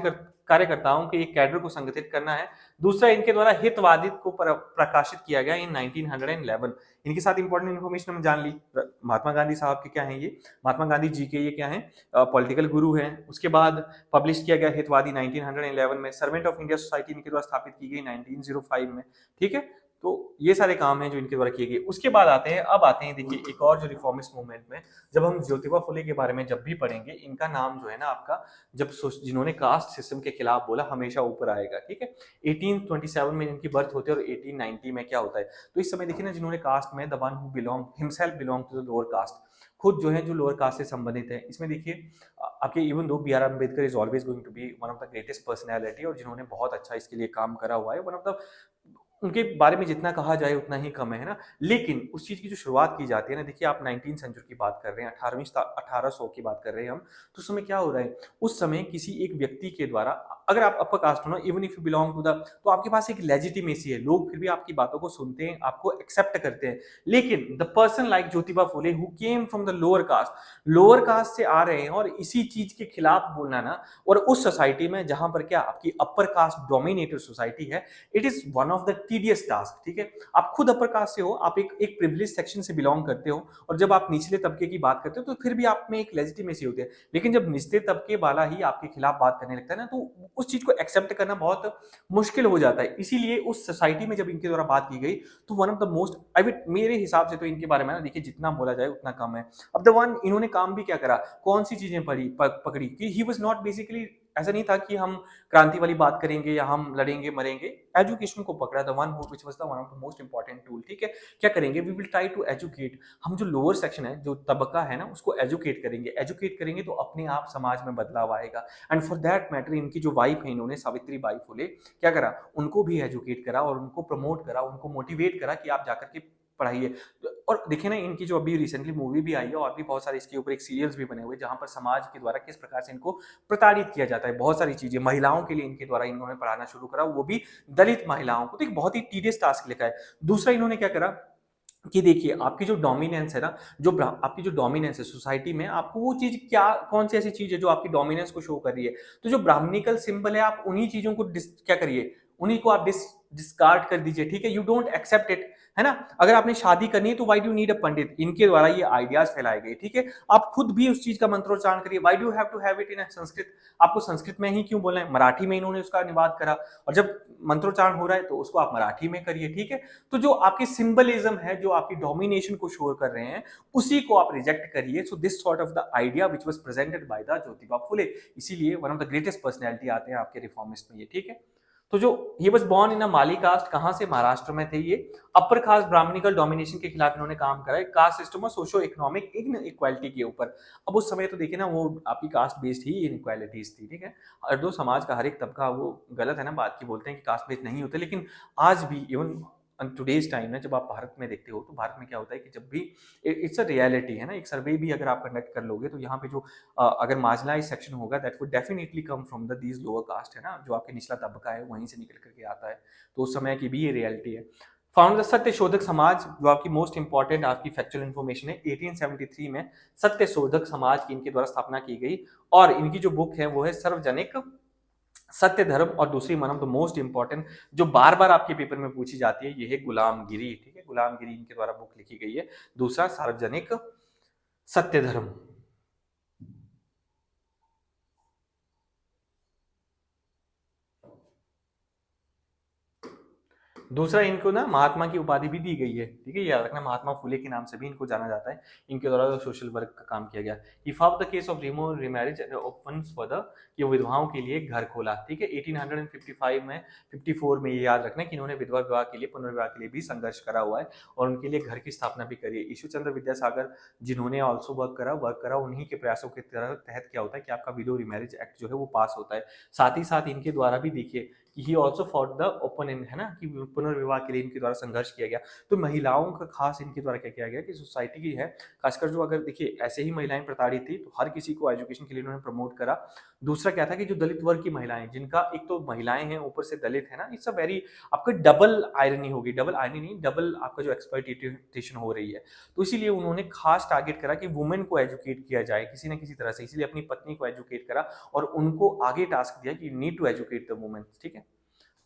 कार्यकर्ताओं के एक कैडर को संगठित करना है। दूसरा, इनके द्वारा हितवादी को प्रकाशित किया गया इन 1911। इनके साथ इंपॉर्टेंट इन्फॉर्मेशन हम जान ली। महात्मा गांधी साहब के क्या हैं ये, महात्मा गांधी जी के ये क्या हैं, पॉलिटिकल गुरु हैं। उसके बाद पब्लिश किया गया हितवादी 1911 में। सर्वेंट ऑफ इंडिया सोसाइटी इनके द्वारा स्थापित की गई 1905 में, ठीक है। तो ये सारे काम हैं जो इनके द्वारा किए गए। उसके बाद आते हैं देखिए एक और जो रिफॉर्मिस्ट मूवमेंट में, जब हम ज्योतिबा फुले के बारे में जब भी पढ़ेंगे, इनका नाम जो है ना आपका, जब जिन्होंने कास्ट सिस्टम के खिलाफ बोला, हमेशा ऊपर आएगा, ठीक है। 1827 में इनकी बर्थ होती है और 1890 में क्या होता है, तो इस समय देखिए ना, जिन्होंने कास्ट में the one who belong himself belong to the lower caste, खुद जो है जो लोअर कास्ट से संबंधित है। इसमें देखिए आपके even though B R Ambedkar is always going to be one of the greatest personality, और जिन्होंने बहुत अच्छा इसके लिए काम करा हुआ है, वन ऑफ द, उनके बारे में जितना कहा जाए उतना ही कम है ना। लेकिन उस चीज की जो शुरुआत की जाती है ना, देखिए आप 19वीं सेंचुरी की बात कर रहे हैं, 1800 की बात कर रहे हैं हम, तो उस समय क्या हो रहा है, उस समय किसी एक व्यक्ति के द्वारा, अगर आप अपर कास्ट हो ना, even if you belong to the, तो आपके पास एक लेजिटिमेसी है, लोग फिर भी आपकी बातों को सुनते हैं, आपको एक्सेप्ट करते हैं। लेकिन the person like Jyotiba Phule who came from the lower cast से आ रहे हैं, और इसी चीज के खिलाफ बोलना ना, और उस सोसाइटी में जहां पर क्या आपकी अपर कास्ट डोमिनेटेड सोसाइटी है, it is one of the tedious task, ठीक है। आप खुद अपर कास्ट से हो, आप एक प्रिविलेज सेक्शन से बिलोंग करते हो, और जब आप निचले तबके की बात करते हो तो फिर भी आप में एक लेजिटिमेसी होती है। लेकिन जब निचले तबके वाला ही आपके खिलाफ बात करने लगता है ना, तो उस चीज को एक्सेप्ट करना बहुत मुश्किल हो जाता है। इसीलिए उस सोसाइटी में जब इनके द्वारा बात की गई, तो one of the most, I will, मेरे हिसाब से तो इनके बारे में ना देखिए जितना बोला जाए उतना कम है। अब द वन, इन्होंने काम भी क्या करा, कौन सी चीजें पकड़ी कि ही वाज नॉट बेसिकली, ऐसा नहीं था कि हम क्रांति वाली बात करेंगे या हम लड़ेंगे मरेंगे, एजुकेशन को पकड़ा, the one which was the one of the most important tool, ठीक है। क्या करेंगे, we will try to educate, हम जो लोअर सेक्शन है, जो तबका है ना, उसको एजुकेट करेंगे तो अपने आप समाज में बदलाव आएगा। एंड फॉर दैट मैटर इनकी जो वाइफ है, इन्होंने सावित्री बाई फुले क्या करा, उनको भी एजुकेट करा और उनको प्रमोट करा, उनको मोटिवेट करा कि आप जाकर के पढ़ाइए। और देखिए ना, इनकी जो अभी रिसेंटली मूवी भी आई है, और भी बहुत सारे इसके ऊपर एक सीरियल्स भी बने हुए, जहां पर समाज के द्वारा किस प्रकार से इनको प्रताड़ित किया जाता है, बहुत सारी चीजें महिलाओं के लिए इनके द्वारा इन्होंने पढ़ाना शुरू करा, वो भी दलित महिलाओं को। तो एक बहुत ही टीडियस टास्क लिखा है। दूसरा, इन्होंने क्या करा कि देखिए आपकी जो डोमिनेंस है ना, आपकी जो डोमिनेंस है सोसाइटी में, आपको वो चीज क्या, कौन सी ऐसी चीज है जो आपकी डोमिनेंस को शो कर रही है, तो जो ब्राह्मणिकल सिंबल है, आप उन्हीं चीजों को क्या करिए, उन्हीं को आप डिस्कार्ड कर दीजिए, ठीक है। यू डोंट एक्सेप्ट इट, है ना। अगर आपने शादी करनी है तो वाई डू नीड अ पंडित, इनके द्वारा ये आइडियाज फैलाए गए, ठीक है। आप खुद भी उस चीज का मंत्रोच्चारण करिए, why do have to have it in Sanskrit, आपको संस्कृत में ही क्यों बोलना है, मराठी में इन्होंने उसका अनुवाद करा, और जब मंत्रोच्चारण हो रहा है तो उसको आप मराठी में करिए, ठीक है। तो जो आपकी सिंबलिज्म है, जो आपकी डोमिनेशन को शो कर रहे हैं, उसी को आप रिजेक्ट करिए। So this sort of the idea which was presented by the Jyotiba Phule, इसीलिए one of the greatest personality आते हैं आपके रिफॉर्मिस्ट में ये, ठीक है। तो जो he was born in a Mali caste, कहां से, महाराष्ट्र में थे ये। अपर कास्ट ब्राह्मणिकल डोमिनेशन के खिलाफ इन्होंने काम करा है, कास्ट सिस्टम और सोशो इकोनॉमिक इक्वालिटी के ऊपर। अब उस समय तो देखिए ना, वो आपकी कास्ट बेस्ड ही इनइक्वालिटीज थी, ठीक है। दो समाज का हर एक तबका, वो गलत है ना बात की, बोलते हैं कि कास्ट बेस्ड नहीं होते, लेकिन आज भी इवन टुडेज टाइम में जब आप भारत में देखते हो तो भारत में क्या होता है कि जब भी इट्स अ रियलिटी है ना, एक सर्वे भी अगर आप कंडक्ट कर लोगे तो यहाँ पे जो अगर मार्जिनलाइज सेक्शन होगा that would definitely come from the these lower caste है ना, जो आपके निचला तबका है वहीं से निकल करके आता है, तो उस समय की भी ये रियलिटी है। फाउंड द सत्य शोधक समाज, जो आपकी मोस्ट इंपॉर्टेंट आपकी फैक्चुअल इन्फॉर्मेशन है, 1873 में सत्य शोधक समाज की इनके द्वारा स्थापना की गई, और इनकी जो बुक है वो है सार्वजनिक सत्य धर्म, और दूसरी one of the most important जो बार बार आपके पेपर में पूछी जाती है ये है गुलामगिरी, ठीक है, गुलामगिरी इनके द्वारा बुक लिखी गई है। दूसरा सार्वजनिक सत्य धर्म। दूसरा, इनको ना महात्मा की उपाधि भी दी गई है, ठीक है, याद रखना, महात्मा फुले के नाम से भी इनको जाना जाता है। इनके द्वारा सोशल वर्क का काम किया गया। He for the case of remarriage and open for the, ये विधवाओं के लिए घर खोला, ठीक है, 1855 में 54 में, ये याद रखना कि इन्होंने विधवा विवाह के लिए, पुनर्विवाह के लिए भी संघर्ष करा हुआ है और उनके लिए घर की स्थापना भी करी है। ईश्वर चंद्र विद्यासागर जिन्होंने ऑल्सो वर्क करा, उन्हीं के प्रयासों के तहत क्या होता है कि आपका विडो रिमैरिज एक्ट जो है वो पास होता है। साथ ही साथ इनके द्वारा भी देखिए he also for the open in, है ना, कि पुनर्विवाह के लिए इनके द्वारा संघर्ष किया गया। तो महिलाओं का खास इनके द्वारा क्या किया गया कि सोसाइटी की है, खासकर जो, अगर देखिए ऐसे ही महिलाएं प्रताड़ित थी तो हर किसी को एजुकेशन के लिए इन्होंने प्रमोट करा। दूसरा क्या था कि जो दलित वर्ग की महिलाएं, जिनका एक तो महिलाएं हैं ऊपर से दलित है ना, इट्स अ वेरी, आपका डबल आयरनी होगी, डबल आयरनी नहीं, डबल आपका जो एक्सप्लॉइटेशन हो रही है। तो इसीलिए उन्होंने खास टारगेट करा कि वुमेन को एजुकेट किया जाए किसी न किसी तरह से, इसीलिए अपनी पत्नी को एजुकेट करा और उनको आगे टास्क दिया कि need to educate the women, ठीक है।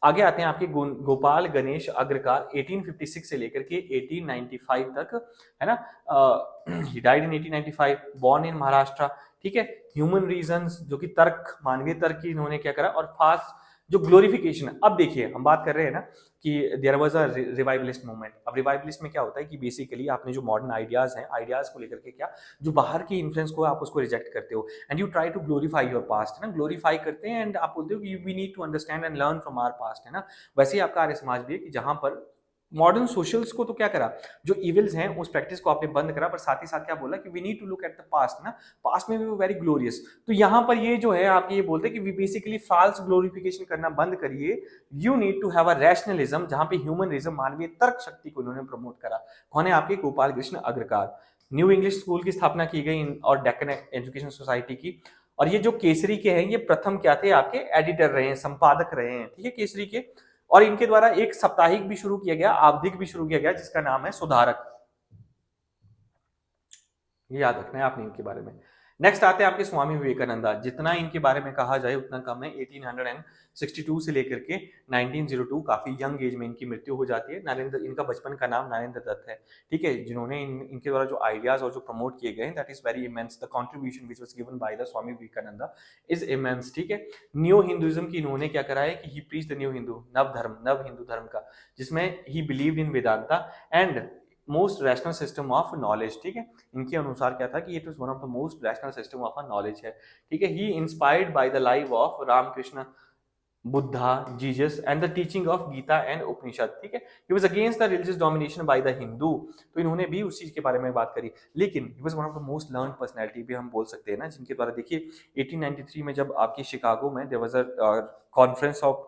आगे आते हैं आपके गोपाल गणेश अग्रकार, 1856 से लेकर के 1895 तक, है ना, he died in 1895, born in Maharashtra, ठीक है। ह्यूमन रीजंस, जो कि तर्क, मानवीय तर्क की इन्होंने क्या करा, और फास्ट जो ग्लोरिफिकेशन है। अब देखिए हम बात कर रहे हैं ना कि there was a revivalist movement. अब रिवाइवलिस्ट में क्या होता है कि बेसिकली आपने जो मॉडर्न आइडियाज हैं, आइडियाज को लेकर के क्या, जो बाहर की इन्फ्लुएंस को आप उसको रिजेक्ट करते हो and you try to glorify your past, है ना, ग्लोरीफाई करते हैं एंड आप बोलते हो कि we need to understand and learn from our past, है ना। वैसे ही आपका आर्य समाज भी है कि जहां पर मॉडर्न सोशल्स को तो क्या करा, जो इविल्स हैं उस प्रैक्टिस को आपने बंद करा, पर साथ ही साथ क्या बोला कि we need to look at the past ना, पास्ट में भी वो वेरी ग्लोरियस। तो यहाँ पर ये जो है आपके ये बोलते हैं कि वी बेसिकली फॉल्स ग्लोरिफिकेशन करना बंद करिए, you need to have a rationalism, जहां पे ह्यूमनिज्म, मानवीय तर्क शक्ति को इन्होंने प्रमोट करा। कौन है आपके, Gopal Krishna Agarkar. New English school की स्थापना की गई और डेक्कन एजुकेशन सोसाइटी की। और ये जो केसरी के हैं ये प्रथम क्या थे, आपके एडिटर रहे हैं, संपादक रहे हैं, ठीक है, केसरी के। और इनके द्वारा एक साप्ताहिक भी शुरू किया गया, आवधिक भी शुरू किया गया, जिसका नाम है सुधारक। ये याद रखना है आपने इनके बारे में। नेक्स्ट आते हैं आपके स्वामी विवेकानंदा। जितना इनके बारे में कहा जाए उतना कम है। 1862 से लेकर के 1902, काफी यंग एज में इनकी मृत्यु हो जाती है। नरेंद्र, इनका बचपन का नाम नरेंद्र दत्त है, ठीक है, जिन्होंने इनके द्वारा जो आइडियाज और जो प्रमोट किए गए, that is very immense, the contribution which was given by the Swami Vivekananda is immense, ठीक है। न्यू हिंदुइज्म की इन्होंने क्या करा है कि he preach the new Hindu, नव धर्म, नव हिंदू धर्म का, जिसमें he believed in Vedanta and most rational system of knowledge, ठीक है। इनके अनुसार क्या था कि it was one of the most rational system of a knowledge है, ठीक है। He inspired by the life of Ramakrishna, Buddha, Jesus and the teaching of Gita and Upanishad, ठीक है। He was against the religious domination by the Hindu, तो इन्होंने भी उस चीज के बारे में बात करी। लेकिन he was one of the most learned personality भी हम बोल सकते हैं ना, जिनके द्वारा देखिए 1893 में जब आपकी शिकागो में there was a conference of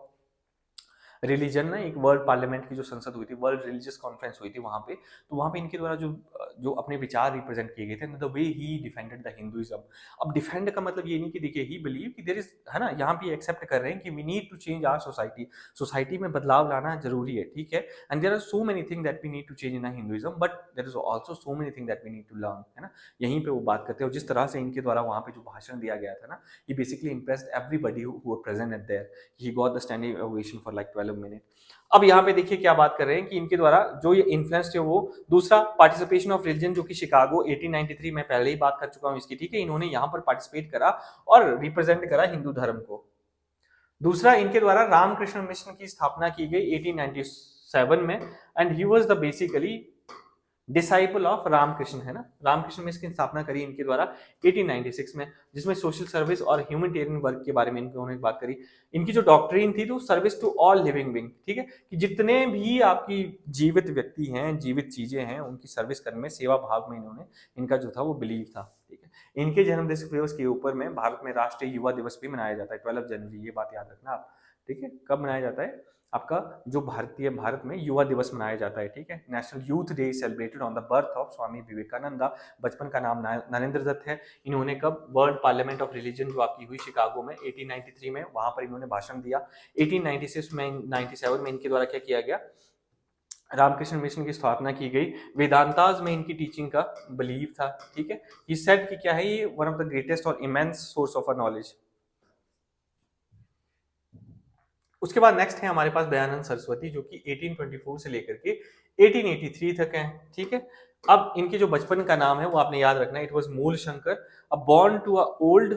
religion ना, एक वर्ल्ड पार्लियामेंट की जो संसद हुई थी, वर्ल्ड रिलीजियस कॉन्फ्रेंस हुई थी वहां पे, तो वहां पे इनके द्वारा जो जो अपने विचार रिप्रेजेंट किए गए थे, the way he defended the Hinduism. अब डिफेंड का मतलब ये नहीं कि देखिए ही बिलीव कि देयर इज, है ना, यहाँ पे एक्सेप्ट कर रहे हैं कि we need to change our society, society में बदलाव लाना जरूरी है, ठीक है। And there are so many thing that we need to change in Hinduism, but there is also so many thing that we need to learn, है ना। यहीं पे वो बात करते हैं, और जिस तरह से इनके द्वारा वहां पे जो भाषण दिया गया था ना, he basically impressed everybody who were present at there, he got the standing ovation for like 12 minute. अब यहाँ पे देखिए क्या बात कर रहे हैं कि इनके द्वारा जो ये इन्फ्लुएंस थे वो, दूसरा पार्टिसिपेशन ऑफ रिलीजन, जो कि शिकागो 1893 में पहले ही बात कर चुका हूँ इसकी, ठीक है, इन्होंने यहाँ पर पार्टिसिपेट करा और रिप्रेजेंट करा हिंदू धर्म को। दूसरा, इनके द्वारा रामकृष्ण मिशन की स्थापना की गई 1897 में, and he was the basically disciple of Ramakrishna, है ना। रामकृष्ण मिशन की स्थापना करी इनके द्वारा 1896 में, जिसमें सोशल सर्विस और ह्यूमैनिटेरियन वर्क के बारे में इन्होंने बात करी। इनकी जो डॉक्ट्रिन थी तो service to all living being, ठीक है, कि जितने भी आपकी जीवित व्यक्ति हैं, जीवित चीजें हैं, उनकी सर्विस करने में, सेवा भाव में इन्होंने, इनका जो था वो बिलीव था, ठीक है। इनके जन्म दिवस के ऊपर में भारत में राष्ट्रीय युवा दिवस भी मनाया जाता है, 12 जनवरी, ये बात याद रखना आप, ठीक है। कब मनाया जाता है? आपका जो भारत में युवा दिवस मनाया जाता है, ठीक है। National youth day celebrated on the birth of Swami Vivekananda. बचपन का नाम नरेंद्र दत्त है। इन्होंने कब वर्ल्ड पार्लियामेंट ऑफ रिलीजन जो आपकी हुई शिकागो में 1893 में, वहां पर इन्होंने भाषण दिया। 1896 में 97 में इनके द्वारा क्या किया गया, रामकृष्ण मिशन की स्थापना की गई। वेदांताज में इनकी टीचिंग का बिलीव था, ठीक है। ही सेड कि क्या है, ये वन ऑफ द ग्रेटेस्ट और immense source of a knowledge. उसके बाद नेक्स्ट है हमारे पास दयानंद सरस्वती, जो कि 1824 से लेकर के 1883 तक है, ठीक है। अब इनके जो बचपन का नाम है वो आपने याद रखना है, इट वाज मूल शंकर। अब बॉर्न टू अ ओल्ड,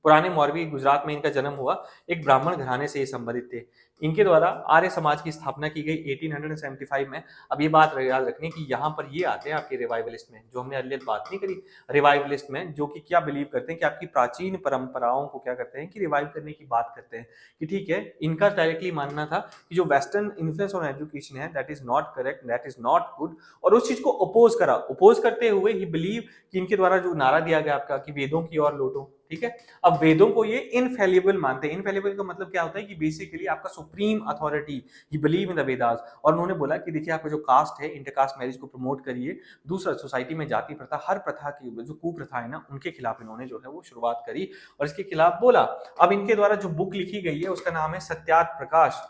पुराने मौरवी गुजरात में इनका जन्म हुआ। एक ब्राह्मण घराने से ये संबंधित थे। इनके द्वारा आर्य समाज की स्थापना की गई 1875 में। अब ये बात याद रखनी कि यहाँ पर ये आते हैं आपके रिवाइवलिस्ट में, जो हमने अर्लियर बात नहीं करी, रिवाइवलिस्ट में, जो कि क्या बिलीव करते हैं कि आपकी प्राचीन परंपराओं को क्या करते हैं कि रिवाइव करने की बात करते हैं, कि ठीक है। इनका डायरेक्टली मानना था कि जो वेस्टर्न इन्फ्लुएंस ऑन एजुकेशन है that is not correct, that is not good, और उस चीज को अपोज करा। अपोज करते हुए ही बिलीव कि इनके द्वारा जो नारा दिया गया आपका कि वेदों की ओर लौटो, ठीक है। अब वेदों को ये इनफेलिबल मानते हैं। इनफेलिबल का मतलब क्या होता है कि बेसिकली आपका supreme authority, he believe in the Vedas. और उन्होंने बोला कि देखिए आपका जो कास्ट है, इंटरकास्ट मैरिज को प्रमोट करिए। दूसरा, सोसाइटी में जाति प्रथा, हर प्रथा की जो कुप्रथा है ना, उनके खिलाफ इन्होंने जो है वो शुरुआत करी और इसके खिलाफ बोला। अब इनके द्वारा जो बुक लिखी गई है उसका नाम है सत्यार्थ प्रकाश।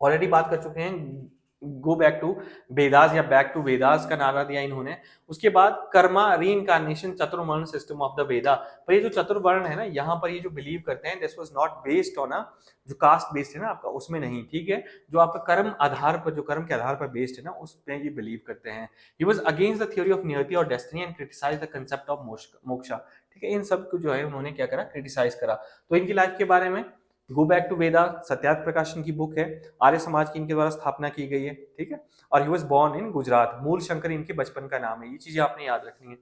ऑलरेडी बात कर चुके हैं, गो बैक टू वेदास या बैक टू वेदास का नारा दिया इन्होंने। उसके बाद कर्मा री इनकारनेशन चतुर्वर्ण सिस्टम ऑफ द वेदा। पर ये जो चतुर्वर्ण है ना, यहाँ पर ये जो बिलीव करते हैं, this was not based on a, जो कास्ट बेस्ड है ना आपका, उसमें नहीं, ठीक है। जो आपका कर्म आधार पर, जो कर्म के आधार पर बेस्ड है ना, उस पे ये बिलीव करते हैं। He was against the theory of niyati और destiny and criticise the concept of moksha, ठीक है। इन सब को जो है उन्होंने क्या करा, क्रिटिसाइज करा। तो इनकी लाइफ के बारे में गो बैक टू वेदा, सत्यार्थ प्रकाशन की बुक है। आर्य समाज की इनके द्वारा स्थापना की गई है, ठीक है। और he was born in Gujarat. Mool Shankar इनके बचपन का नाम है। ये चीजें आपने याद रखनी है।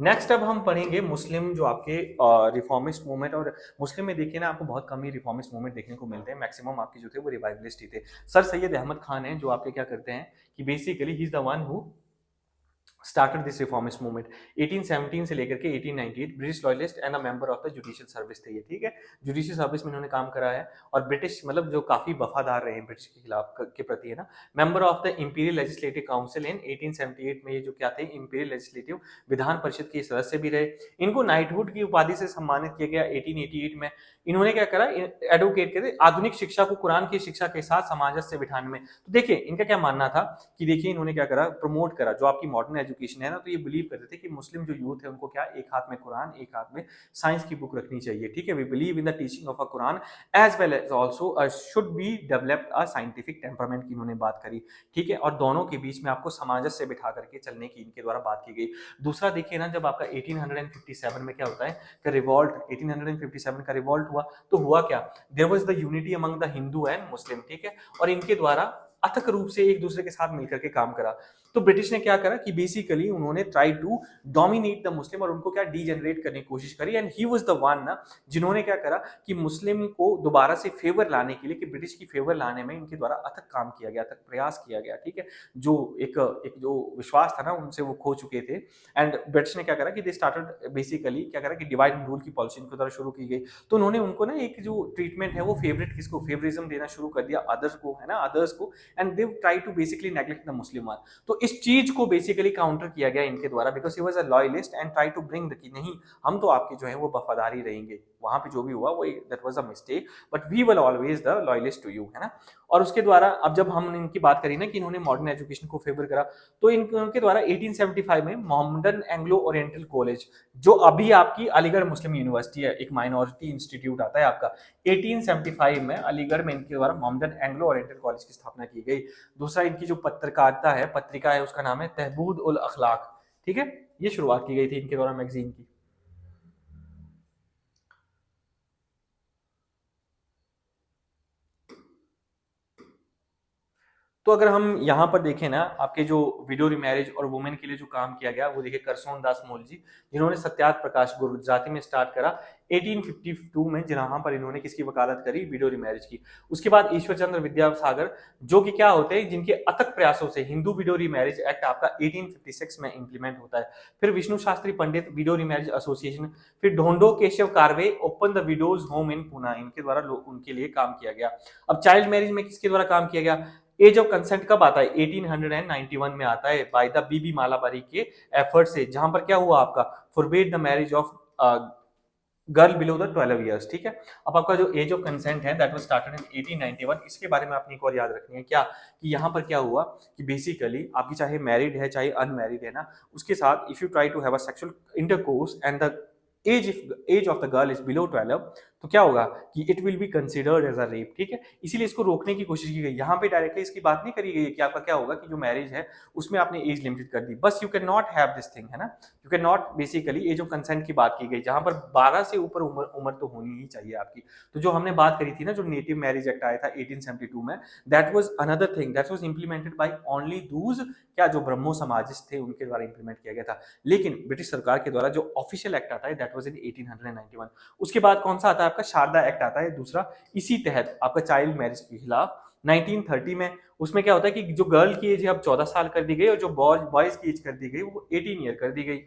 नेक्स्ट अब हम पढ़ेंगे मुस्लिम जो आपके रिफॉर्मिस्ट मूवमेंट। और मुस्लिम में देखिए ना, आपको बहुत कम ही रिफॉर्मिस्ट मूवमेंट देखने को मिलते हैं। मैक्सिमम आपके जो थे वो रिवाइवलिस्ट ही थे। सर सैयद अहमद खान है जो आपके क्या करते हैं कि basically he is the one who started this reformist movement। 1817 से लेकर के 1898 British loyalist and a member of the judicial service थे ये, ठीक है। जुडिशियल सर्विस में इन्होंने काम करा है और ब्रिटिश मतलब जो काफी वफादार रहे हैं ब्रिटिश के खिलाफ के प्रति, है ना। Member of the imperial legislative council in 1878 में, ये जो क्या थे, इंपीरियल लेजिस्लेटिव विधान परिषद के सदस्य भी रहे। इनको नाइटहुड की उपाधि से सम्मानित किया गया 1888 में। इन्होंने क्या करा, एडवोकेट करते आधुनिक शिक्षा को कुरान की शिक्षा के साथ सामंजस्य बिठाने में। तो देखिए इनका क्या मानना था कि देखिए इन्होंने क्या करा, प्रमोट करा जो आपकी मॉडर्न एजुकेशन है ना। तो ये बिलीव करते थे कि मुस्लिम जो यूथ है उनको क्या, एक हाथ में कुरान, एक हाथ में साइंस की बुक रखनी चाहिए, ठीक है। We believe in the teaching of a Quran as well as also should be developed a scientific temperament की इन्होंने बात करी, ठीक है। और दोनों के बीच में आपको सामंजस्य बिठा करके चलने की इनके द्वारा बात की गई। दूसरा देखिए ना, जब आपका 1857 में क्या होता है कि रिवॉल्ट, 1857 का रिवॉल्ट हुआ, तो हुआ क्या, there was the unity among the Hindu and Muslim, ठीक है। और इनके द्वारा अथक रूप से एक दूसरे के साथ मिलकर के काम करा। तो ब्रिटिश ने क्या करा कि बेसिकली उन्होंने try to dominate the Muslim और उनको क्या, डीजेनरेट करने की कोशिश करी। And he was the one ना जिन्होंने क्या करा कि मुस्लिम को दोबारा से फेवर लाने के लिए, कि ब्रिटिश की फेवर लाने में इनके द्वारा अथक काम किया गया, अथक प्रयास किया गया, ठीक है। जो एक जो विश्वास था ना उनसे वो खो चुके थे। एंड ब्रिटिश ने क्या करा कि दे स्टार्टेड बेसिकली क्या करा कि डिवाइड एंड रूल की पॉलिसी इनके द्वारा शुरू की गई। तो उन्होंने उनको ना एक जो ट्रीटमेंट है वो फेवरेट किसको, फेवरिज्म देना शुरू कर दिया अदर्स को, है ना, अदर्स को। And they try to basically neglect the Muslim one. तो इस चीज को बेसिकली काउंटर किया गया इनके द्वारा, because he was a loyalist and try to bring the, कि नहीं हम तो आपके जो है वो वफादारी रहेंगे, वहां पे जो भी हुआ वो that was a mistake, but we will always the loyalist to you, है ना। और उसके द्वारा अब जब हम इनकी बात करें ना कि इन्होंने मॉडर्न एजुकेशन को फेवर करा, तो इनके द्वारा 1875 में मोहम्मदन एंग्लो ओरिएंटल कॉलेज, जो अभी आपकी अलीगढ़ मुस्लिम यूनिवर्सिटी है, एक माइनॉरिटी इंस्टीट्यूट आता है आपका, 1875 में अलीगढ़ में इनके द्वारा मोहम्मदन एंग्लो ओरिएंटल कॉलेज की स्थापना की गई। दूसरा इनकी जो पत्रकारिता है, पत्रिका है, उसका नाम है तहबूद उल अखलाक, ठीक है। ये शुरुआत की गई थी इनके द्वारा मैगजीन की। तो अगर हम यहाँ पर देखें ना, आपके जो विडो रिमैरिज और वुमेन के लिए जो काम किया गया वो देखिए करसोन दास मोलजी, जिन्होंने सत्यार्थ प्रकाश गुजराती में स्टार्ट करा 1852 में, जहां पर इन्होंने किसकी वकालत करी, विडो रिमैरिज की। उसके बाद ईश्वर चंद्र विद्यासागर, जो कि क्या होते हैं, जिनके अथक प्रयासों से हिंदू विडो रिमैरिज एक्ट आपका 1856 में इंप्लीमेंट होता है। फिर Vishnu Shastri Pandit, widow remarriage association. फिर Dhondo Keshav Karve, open the widows home in Pune, इनके द्वारा उनके लिए काम किया गया। अब चाइल्ड मैरिज में किसके द्वारा काम किया गया, एज ऑफ कंसेंट कब आता है, 1891 में आता है, बाय द बीबी मालाबारी के एफर्ट से, जहां पर क्या हुआ आपका, forbid the marriage of girl below the 12 years. ठीक है, अब आपका जो एज ऑफ कंसेंट है दैट वाज स्टार्टेड इन 1891, इसके बारे में आपने एक और याद रखनी है क्या, कि यहाँ पर क्या हुआ कि बेसिकली आपकी चाहे मैरिड है चाहे अनमैरिड है ना, उसके साथ if you try to have a sexual intercourse and the age of the girl is below 12, तो क्या होगा कि it will be considered as a rape. ठीक है, इसीलिए इसको रोकने की कोशिश की गई। यहाँ पे डायरेक्टली इसकी बात नहीं करी गई कि आपका क्या होगा कि जो मैरिज है उसमें आपने एज लिमिटेड कर दी, बस you can not have this thing, है ना, you can not, basically age of consent की बात की गई, जहां पर 12 से ऊपर उम्र तो होनी ही चाहिए आपकी। तो जो हमने बात करी थी ना, जो नेटिव मैरिज एक्ट आया था 1872 में, that was another thing that was implemented by only Dooj, क्या, जो ब्रह्मो समाजिस्ट थे उनके द्वारा इंप्लीमेंट किया गया था। लेकिन ब्रिटिश सरकार के द्वारा जो ऑफिशियल एक्ट आता है दैट वाज इन 1891। उसके बाद कौन सा आता है आपका, शारदा एक्ट आता है दूसरा, इसी तहत आपका चाइल्ड मैरिज के खिलाफ 1930 में। उसमें क्या होता है कि जो गर्ल की एज है अब 14 साल कर दी गई और जो बॉयज की एज कर दी गई वो 18 ईयर कर दी गई।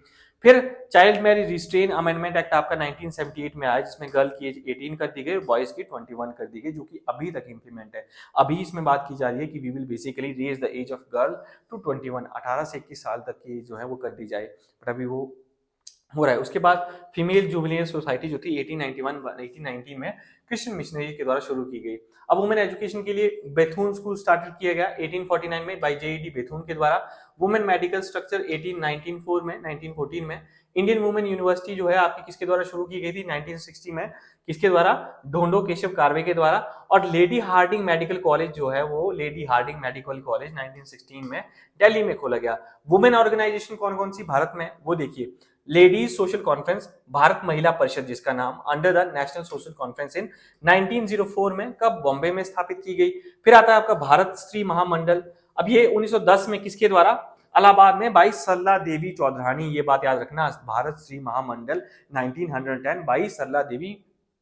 फिर child marriage restrain amendment act आपका 1978 में आया, जिसमें गर्ल की एज 18 कर दी गई और बॉयज की 21 कर दी गई, जो कि अभी तक इंप्लीमेंट है। अभी इसमें बात की जा रही है कि we will basically raise the age of girl to 21, 18 से 21 साल तक की जो है वो कर दी जाए, बट अभी वो हो रहा है। उसके बाद फीमेल जुवेनियल सोसाइटी जो थी 1890 में क्रिश्चियन मिशनरी के द्वारा शुरू की गई। अब वुमेन एजुकेशन के लिए बेथुन स्कूल स्टार्टेड किया गया 1849 में बाय जेईडी बेथुन के द्वारा। वुमेन मेडिकल स्ट्रक्चर 1914 में। इंडियन वुमेन यूनिवर्सिटी जो है आपकी किसके द्वारा शुरू की गई थी 1960 में, किसके द्वारा, ढोंडो केशव कार्वे के द्वारा। और लेडी हार्डिंग मेडिकल कॉलेज जो है वो लेडी हार्डिंग मेडिकल कॉलेज 1916 में दिल्ली में खोला गया। वुमेन ऑर्गेनाइजेशन कौन कौन सी भारत में, वो देखिए, लेडीज सोशल कॉन्फ्रेंस, भारत महिला परिषद जिसका नाम, under the national social conference in 1904 में, कब, बॉम्बे में स्थापित की गई। फिर आता है आपका भारत स्त्री महामंडल, अब ये 1910 में किसके द्वारा, इलाहाबाद में बाई सरला देवी चौधरानी, ये बात याद रखना, भारत श्री महामंडल 1910 बाई सरला देवी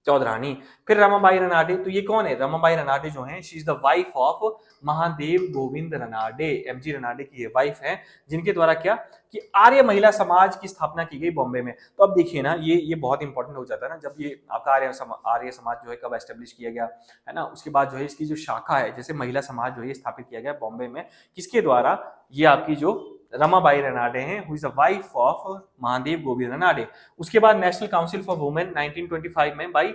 चौधरानी। फिर रमाबाई रनाडे, तो ये कौन है, रमाबाई रनाडे जो है, she is the wife of Mahadev Govind Ranade, MG Ranade की ये वाइफ है, जिनके द्वारा क्या, कि आर्य महिला समाज की स्थापना की गई बॉम्बे में। तो अब देखिए ना, ये बहुत इंपॉर्टेंट हो जाता है ना, जब ये आपका आर्य समाज जो है कब एस्टेब्लिश किया गया, है ना, उसके बाद जो है इसकी जो शाखा है, जैसे महिला समाज जो है स्थापित किया गया बॉम्बे में, किसके द्वारा, ये आपकी जो रमाबाई रनाडे हैं, who is the wife of Mahadev Govind Ranade. उसके बाद नेशनल काउंसिल फॉर वुमेन 1925 में बाई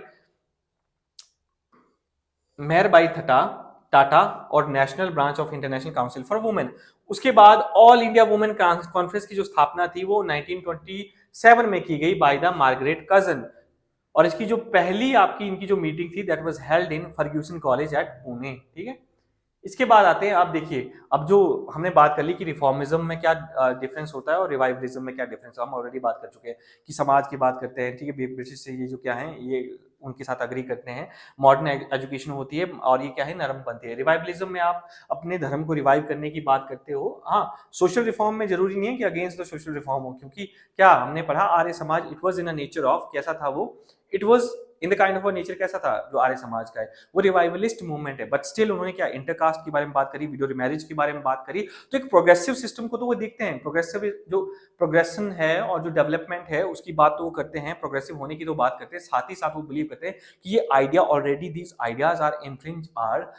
मेहरबाई टाटा और national branch of international council for women. उसके बाद ऑल इंडिया वुमेन कॉन्फ्रेंस की जो स्थापना थी वो 1927 में की गई बाय द मार्गरेट कजन, और इसकी जो पहली आपकी इनकी जो मीटिंग थी that was held in Fergusson college at Pune. ठीक है, इसके बाद आते हैं, आप देखिए, अब जो हमने बात कर ली कि रिफॉर्मिज्म में क्या डिफरेंस होता है और रिवाइवलिज्म में क्या डिफरेंस है, हम ऑलरेडी बात कर चुके हैं कि समाज की बात करते हैं, ठीक है, ब्रिटिश से ये जो क्या है ये उनके साथ अग्री करते हैं, मॉडर्न एजुकेशन होती है, और ये क्या है, नरमपंथी है। रिवाइवलिज्म में आप अपने धर्म को रिवाइव करने की बात करते हो। हाँ, सोशल रिफॉर्म में जरूरी नहीं है कि अगेंस्ट द सोशल रिफॉर्म हो, क्योंकि क्या हमने पढ़ा, Arya Samaj it was in a nature of, कैसा था वो, it was in the kind of a nature, कैसा था जो आर्य समाज का है, वो रिवाइवलिस्ट मूवमेंट है, बट स्टिल उन्होंने क्या, इंटरकास्ट के बारे में बात करी, विडो मैरिज के बारे में बात करी, तो एक प्रोग्रेसिव सिस्टम को तो वो देखते हैं, प्रोग्रेसिव जो प्रोग्रेशन है और जो डेवलपमेंट है उसकी बात तो वो करते हैं, प्रोग्रेसिव होने की तो बात करते हैं, साथ ही साथ वो बिलीव करते हैं कि ये idea already, these ideas are infringe are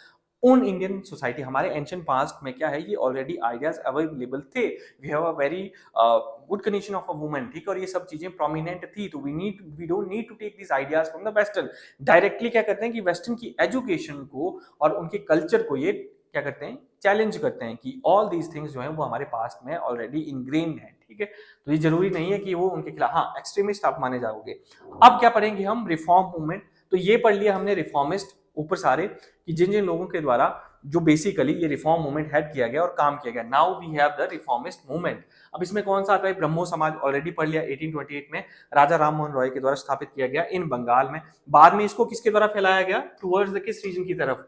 in Indian society, हमारे एंशिएंट पास्ट में क्या है, ये ऑलरेडी आइडियाज अवेलेबल थे, we have a very good condition of a woman, ठीक, और ये सब चीजें प्रोमिनेंट थी, तो we don't need to take this ideas from the western. Directly क्या करते हैं कि वेस्टर्न की एजुकेशन को और उनके कल्चर को ये क्या करते हैं, चैलेंज करते हैं कि ऑल दीज थिंग्स जो है वो हमारे पास्ट में ऑलरेडी इनग्रेन्ड है। ठीक है, तो ये जरूरी नहीं है कि वो उनके खिलाफ, हाँ, एक्सट्रीमिस्ट आप माने जाओगे। अब क्या पढ़ेंगे हम, रिफॉर्म मूवमेंट। तो ये पढ़ लिया हमने रिफॉर्मिस्ट ऊपर सारे, कि जिन जिन लोगों के द्वारा जो बेसिकली ये रिफॉर्म मूवमेंट हेड किया गया और काम किया गया। Now we have the reformist movement. अब इसमें कौन सा आता है, ब्रह्मो समाज, ऑलरेडी पढ़ लिया, 1828 में राजा राम मोहन रॉय के द्वारा स्थापित किया गया इन बंगाल में। बाद में इसको किसके द्वारा फैलाया गया, टुवर्ड्स द किस रीजन की तरफ,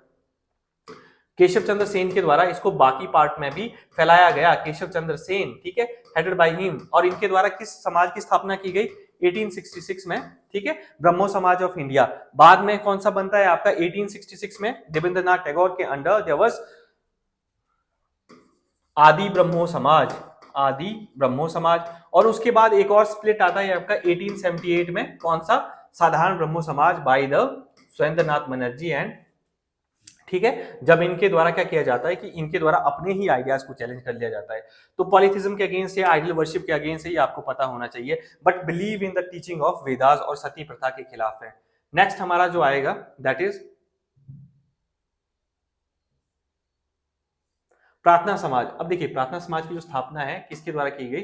केशव चंद्र सेन के द्वारा इसको बाकी पार्ट में भी फैलाया गया। केशव चंद्र सेन, ठीक है, हेडेड बाय हिम। और इनके द्वारा किस समाज की स्थापना की गई? 1866 में, ठीक है, ब्रह्मो समाज ऑफ इंडिया। बाद में कौन सा बनता है आपका? 1866 में देवेंद्रनाथ टैगोर के अंडर देयर वाज आदि ब्रह्मो समाज, आदि ब्रह्मो समाज। और उसके बाद एक और स्प्लिट आता है आपका 1878 में, कौन सा? साधारण ब्रह्मो समाज by the Surendranath Banerjee and, ठीक है, जब इनके द्वारा क्या किया जाता है कि इनके द्वारा अपने ही आइडियाज को चैलेंज कर लिया जाता है। तो पॉलिथिज्म के अगेंस्ट है, आइडल वर्शिप के अगेंस्ट है, ये आपको पता होना चाहिए, but believe in the teaching of Vedas और सती प्रथा के खिलाफ है। नेक्स्ट हमारा जो आएगा दैट इज प्रार्थना समाज। अब देखिए प्रार्थना समाज की जो स्थापना है किसके द्वारा की गई?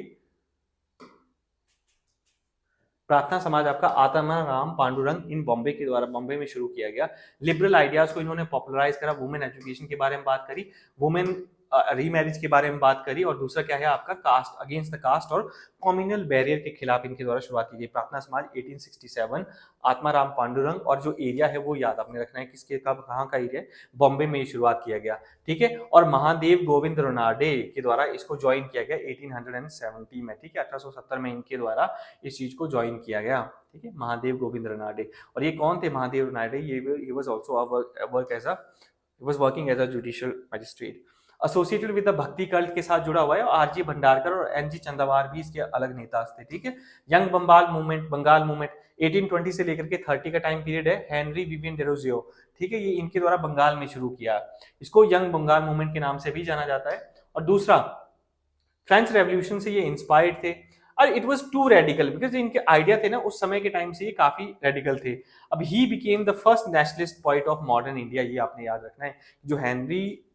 प्रार्थना समाज आपका आत्माराम पांडुरंग इन बॉम्बे के द्वारा, बॉम्बे में शुरू किया गया। लिबरल आइडियाज को इन्होंने पॉपुलराइज करा, वुमेन एजुकेशन के बारे में बात करी, वुमेन रीमैरिज के बारे में बात करी, और दूसरा क्या है आपका? कास्ट, अगेंस्ट द कास्ट और कॉम्युनल बैरियर के खिलाफ इनके द्वारा शुरुआत की गई। प्रार्थना समाज 1867, आत्माराम पांडुरंग, और जो एरिया है वो याद आपने रखना है किसके, कब, कहाँ का एरिया है? बॉम्बे में शुरुआत किया गया, ठीक है। और महादेव गोविंद रोनाडे के द्वारा इसको ज्वाइन किया गया 1870 में, ठीक है, 1870 में इनके द्वारा इस चीज को ज्वाइन किया गया, ठीक है, महादेव गोविंद रनाडे। और ये कौन थे महादेव रनाडे? ये was also work as a, he was working as a judicial magistrate. Associated with the Bhakti cult के साथ जुड़ा हुआ है। आरजी भंडारकर और एनजी चंदावार भी इसके अलग नेता थे, ठीक है। Young Bengal movement, Bengal movement 1820 से लेकर के 30 का टाइम पीरियड है। हेनरी विवियन डेरोजियो, ठीक है, ये इनके द्वारा बंगाल में शुरू किया। इसको यंग बंगाल मूवमेंट के नाम से भी जाना जाता है। और दूसरा, फ्रेंच रेवोल्यूशन से ये इंस्पायर्ड थे, और it was too radical, because इनके आइडिया थे ना उस समय के टाइम से ये काफी रेडिकल थे। अब he became the first nationalist poet of modern India, ये आपने याद रखना है। जो हेनरी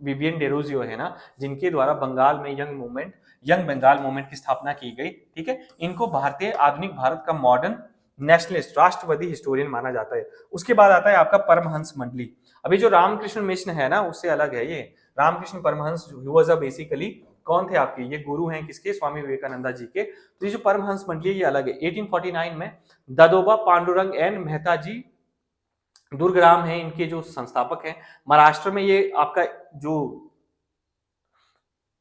विवियन डेरोजियो है ना, जिनके द्वारा बंगाल में यंग बंगाल मूवमेंट की स्थापना की गई, ठीक है, इनको भारतीय आधुनिक भारत का मॉडर्न नेशनलिस्ट, राष्ट्रवादी हिस्टोरियन माना जाता है। उसके बाद आता है आपका परमहंस मंडली। अभी जो रामकृष्ण मिशन है ना उससे अलग है ये। रामकृष्ण परमहंस वाज बेसिकली कौन थे आपके? ये गुरु हैं किसके? स्वामी विवेकानंदा जी के। तो ये जो परमहंस मंडली ये अलग है। 1849 में दादोबा पांडुरंग एंड मेहता जी दुर्गराम है इनके जो संस्थापक हैं। महाराष्ट्र में ये आपका जो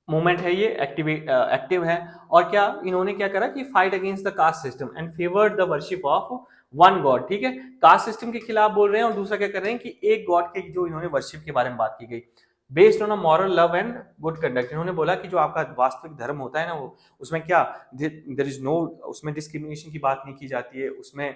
मूवमेंट है ये एक्टिव है। और क्या इन्होंने क्या करा कि fight against the caste system and favoured the worship of one God, ठीक है, कास्ट सिस्टम के खिलाफ बोल रहे हैं। और दूसरा क्या कर रहे हैं कि एक गॉड के जो इन्होंने वर्शिप के बारे में बात की गई, based on a moral love and good conduct. इन्होंने बोला कि जो आपका वास्तविक धर्म होता है ना वो, उसमें क्या, देयर इज नो, उसमें डिस्क्रिमिनेशन की बात नहीं की जाती है, उसमें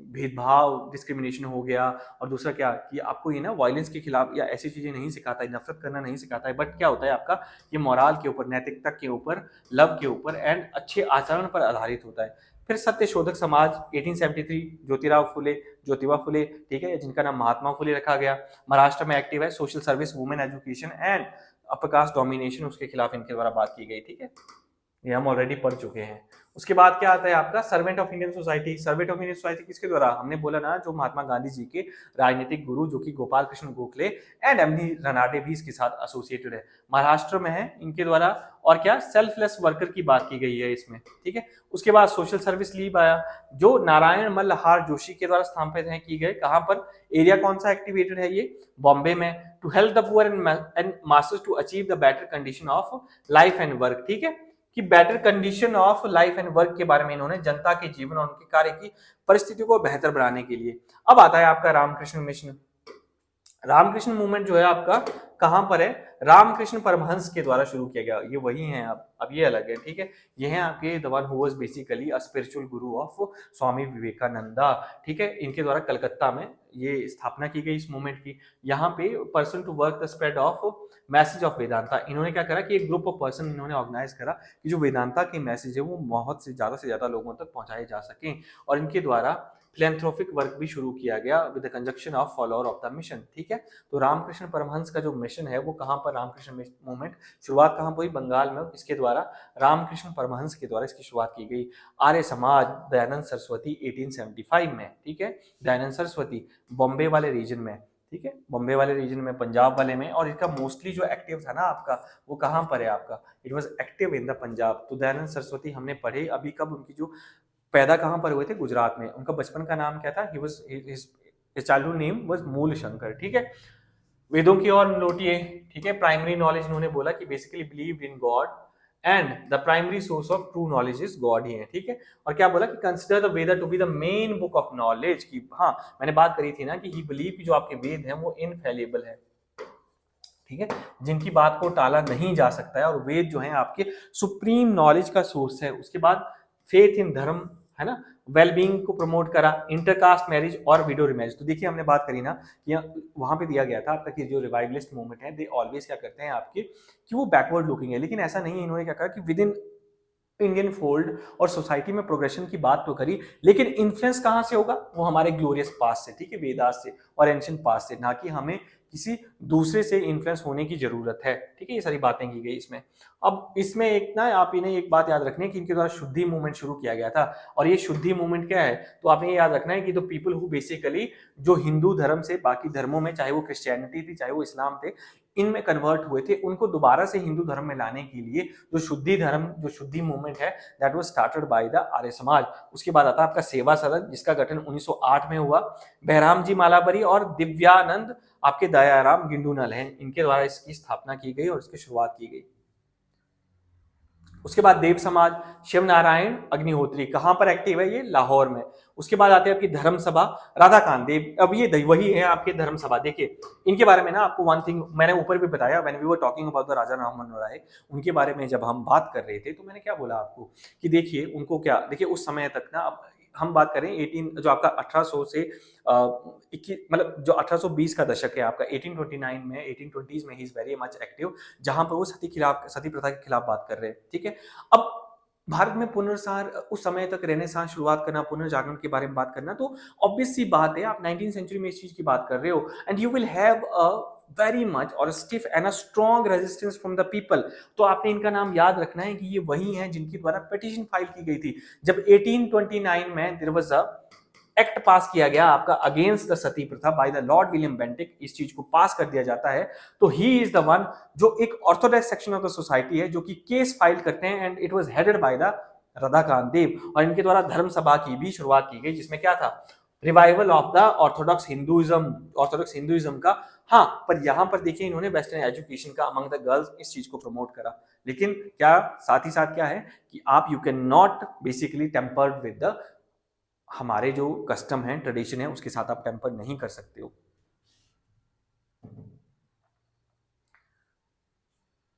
भेदभाव, डिस्क्रिमिनेशन हो गया। और दूसरा क्या कि आपको ये ना वायलेंस के खिलाफ या ऐसी चीजें नहीं सिखाता है, नफरत करना नहीं सिखाता है, बट क्या होता है आपका ये मोराल के ऊपर, नैतिकता के ऊपर, लव के ऊपर एंड अच्छे आचरण पर आधारित होता है। फिर सत्य शोधक समाज 1873, ज्योतिबा फुले, ठीक है, जिनका नाम महात्मा फुले रखा गया, महाराष्ट्र में एक्टिव है। Social service, women education and upper caste domination, उसके खिलाफ इनके द्वारा बात की गई, ठीक है, ये हम ऑलरेडी पढ़ चुके हैं। उसके बाद क्या आता है आपका servant of Indian society. Servant of Indian society किसके द्वारा? हमने बोला ना जो महात्मा गांधी जी के राजनीतिक गुरु जो कि गोपाल कृष्ण गोखले एंड एमनी रनाडे भी इसके साथ एसोसिएटेड है, महाराष्ट्र में है इनके द्वारा। और क्या सेल्फलेस वर्कर की बात की गई है इसमें, ठीक है। उसके बाद सोशल सर्विस लीव आया जो नारायण मल्लहार जोशी के द्वारा स्थापित है की गए। कहां पर? एरिया कौन सा एक्टिवेटेड है ये? बॉम्बे में। To help the poor and masters to achieve the better condition of life and work, ठीक है, कि better condition of life and work के बारे में इन्होंने जनता के जीवन और उनके कार्य की परिस्थितियों को बेहतर बनाने के लिए। अब आता है आपका रामकृष्ण मिशन। रामकृष्ण मूवमेंट जो है आपका कहां पर है? रामकृष्ण परमहंस के द्वारा शुरू किया गया। ये वही है, अब ये अलग है, ठीक है। ये है आपके the one who was basically a spiritual Guru of Swami Vivekananda, ठीक है। इनके द्वारा कलकत्ता में ये स्थापना की गई इस मूवमेंट की। यहाँ पे person to work the spread of message of Vedanta. इन्होंने क्या करा कि एक ग्रुप ऑफ पर्सन इन्होंने ऑर्गेनाइज करा कि जो वेदांता के मैसेज है वो बहुत से ज्यादा लोगों तक पहुंचाए जा सकें। और इनके द्वारा फिलैंथ्रोपिक वर्क भी शुरू किया गया with the conjunction of follower of the mission, ठीक है। तो रामकृष्ण परमहंस का जो मिशन है वो कहां पर, रामकृष्ण मूवमेंट शुरुआत कहां हुई? बंगाल में। इसके द्वारा रामकृष्ण परमहंस के द्वारा इसकी शुरुआत की गई। आर्य समाज दयानंद सरस्वती 1875 में, ठीक है, दयानंद सरस्वती बॉम्बे वाले रीजन में, ठीक है, बॉम्बे वाले रीजन में, पंजाब वाले में। और इसका मोस्टली जो एक्टिव था ना आपका वो कहां पर है आपका? It was active in the Punjab. तो दयानंद सरस्वती हमने पढ़े अभी कब, उनकी जो पैदा कहां पर हुए थे? गुजरात में। उनका बचपन का नाम क्या था? He was, his childhood name was मूल शंकर, ठीक है। वेदों की ओर लौटिए, ठीक है। प्राइमरी नॉलेज इन्होंने बोला कि basically believe in God and the primary source of true knowledge is God ही है, ठीक है। और क्या बोला कि consider the Veda to be the main book of knowledge, की हाँ मैंने बात करी थी ना कि ही बिलीव कि जो आपके वेद हैं वो इनफेलिबल है, ठीक है, जिनकी बात को टाला नहीं जा सकता है, और वेद जो है आपके सुप्रीम नॉलेज का सोर्स है। उसके बाद फेथ इन धर्म, है ना, वेलबींग को प्रमोट करा, इंटरकास्ट मैरिज और विडो मैरिज। तो देखिए हमने बात करी ना कि वहां पे दिया गया था आपका कि जो रिवाइवलिस्ट मूवमेंट है दे ऑलवेज क्या करते हैं आपके कि वो बैकवर्ड लुकिंग है, लेकिन ऐसा नहीं है। इन्होंने क्या कहा कि विद इन इंडियन फोल्ड और सोसाइटी में प्रोग्रेशन की बात तो करी, लेकिन इन्फ्लुएंस कहां से होगा, वो हमारे ग्लोरियस पास्ट से, ठीक है, वेदास से और एंशिएंट पास्ट से, ना कि हमें किसी दूसरे से इन्फ्लुएंस होने की जरूरत है, ठीक है। ये सारी बातें की गई इसमें। अब इसमें एक ना आप इन्हें एक बात याद रखनी है कि इनके द्वारा शुद्धि मूवमेंट शुरू किया गया था, और ये शुद्धि मूवमेंट क्या है, तो आपने ये याद रखना है कि द पीपल हु बेसिकली जो हिंदू धर्म से बाकी धर्मों में, चाहे वो क्रिश्चियनिटी थी चाहे वो इस्लाम थे, इनमें कन्वर्ट हुए थे, उनको दोबारा से हिंदू धर्म में लाने के लिए जो शुद्धि धर्म, जो शुद्धि मूवमेंट है, that was started by the Arya Samaj. उसके बाद आता है आपका सेवा सदन, जिसका गठन 1908 में हुआ। बहराम जी मालाबरी और दिव्यानंद आपके दयाराम गिंडूनल हैं, इनके द्वारा इसकी स्थापना की गई और इसकी शुरुआत की गई। उसके बाद देव समाज, शिव नारायण अग्निहोत्री, कहां पर एक्टिव है ये, लाहौर में। उसके बाद आते हैं आपकी धर्म सभा, राधाकांत देव, अब ये वही है आपके धर्म सभा। देखिए इनके बारे में ना आपको वन थिंग मैंने ऊपर भी बताया, when we were talking about the Raja Rammohan Roy, उनके बारे में जब हम बात कर रहे थे तो मैंने क्या बोला आपको कि देखिए उनको क्या, देखिए उस समय तक ना, अब हम बात करें 18 जो आपका 1800 से 21 मतलब जो 1820 का दशक है आपका, 1829 में 1820s में he is very much active, जहां पर वो सती प्रथा के खिलाफ बात कर रहे हैं, ठीक है। अब भारत में पुनर्सार उस समय तक रेनेसांस शुरुआत करना, पुनर्जागरण के बारे में बात करना, तो ऑब्वियस सी बात है, आप 19th सेंचुरी में इस चीज की बात कर रहे हो, and you will have a very much और stiff and a strong resistance from the people. तो आपने इनका नाम याद रखना है कि ये वही हैं जिनके द्वारा पिटीशन फाइल की गई थी। जब 1829 में there was a act pass किया गया आपका अगेंस्ट द सती प्रथा by the Lord William Bentinck, इस चीज को पास कर दिया जाता है, तो ही इज द वन जो एक orthodox section of the society है जो कि केस फाइल करते हैं, and it was headed by the Radhakant Deb, और इनके द्वारा धर्म सभा की भी शुरुआत की गई, जिसमें क्या था, revival of the Orthodox Hinduism का। हाँ, पर यहां पर देखिए इन्होंने वेस्टर्न एजुकेशन का अमंग द गर्ल्स इस चीज को प्रमोट करा, लेकिन क्या साथ ही साथ क्या है कि आप you can not basically tempered with the हमारे जो कस्टम है, ट्रेडिशन है, उसके साथ आप टेम्पर नहीं कर सकते हो।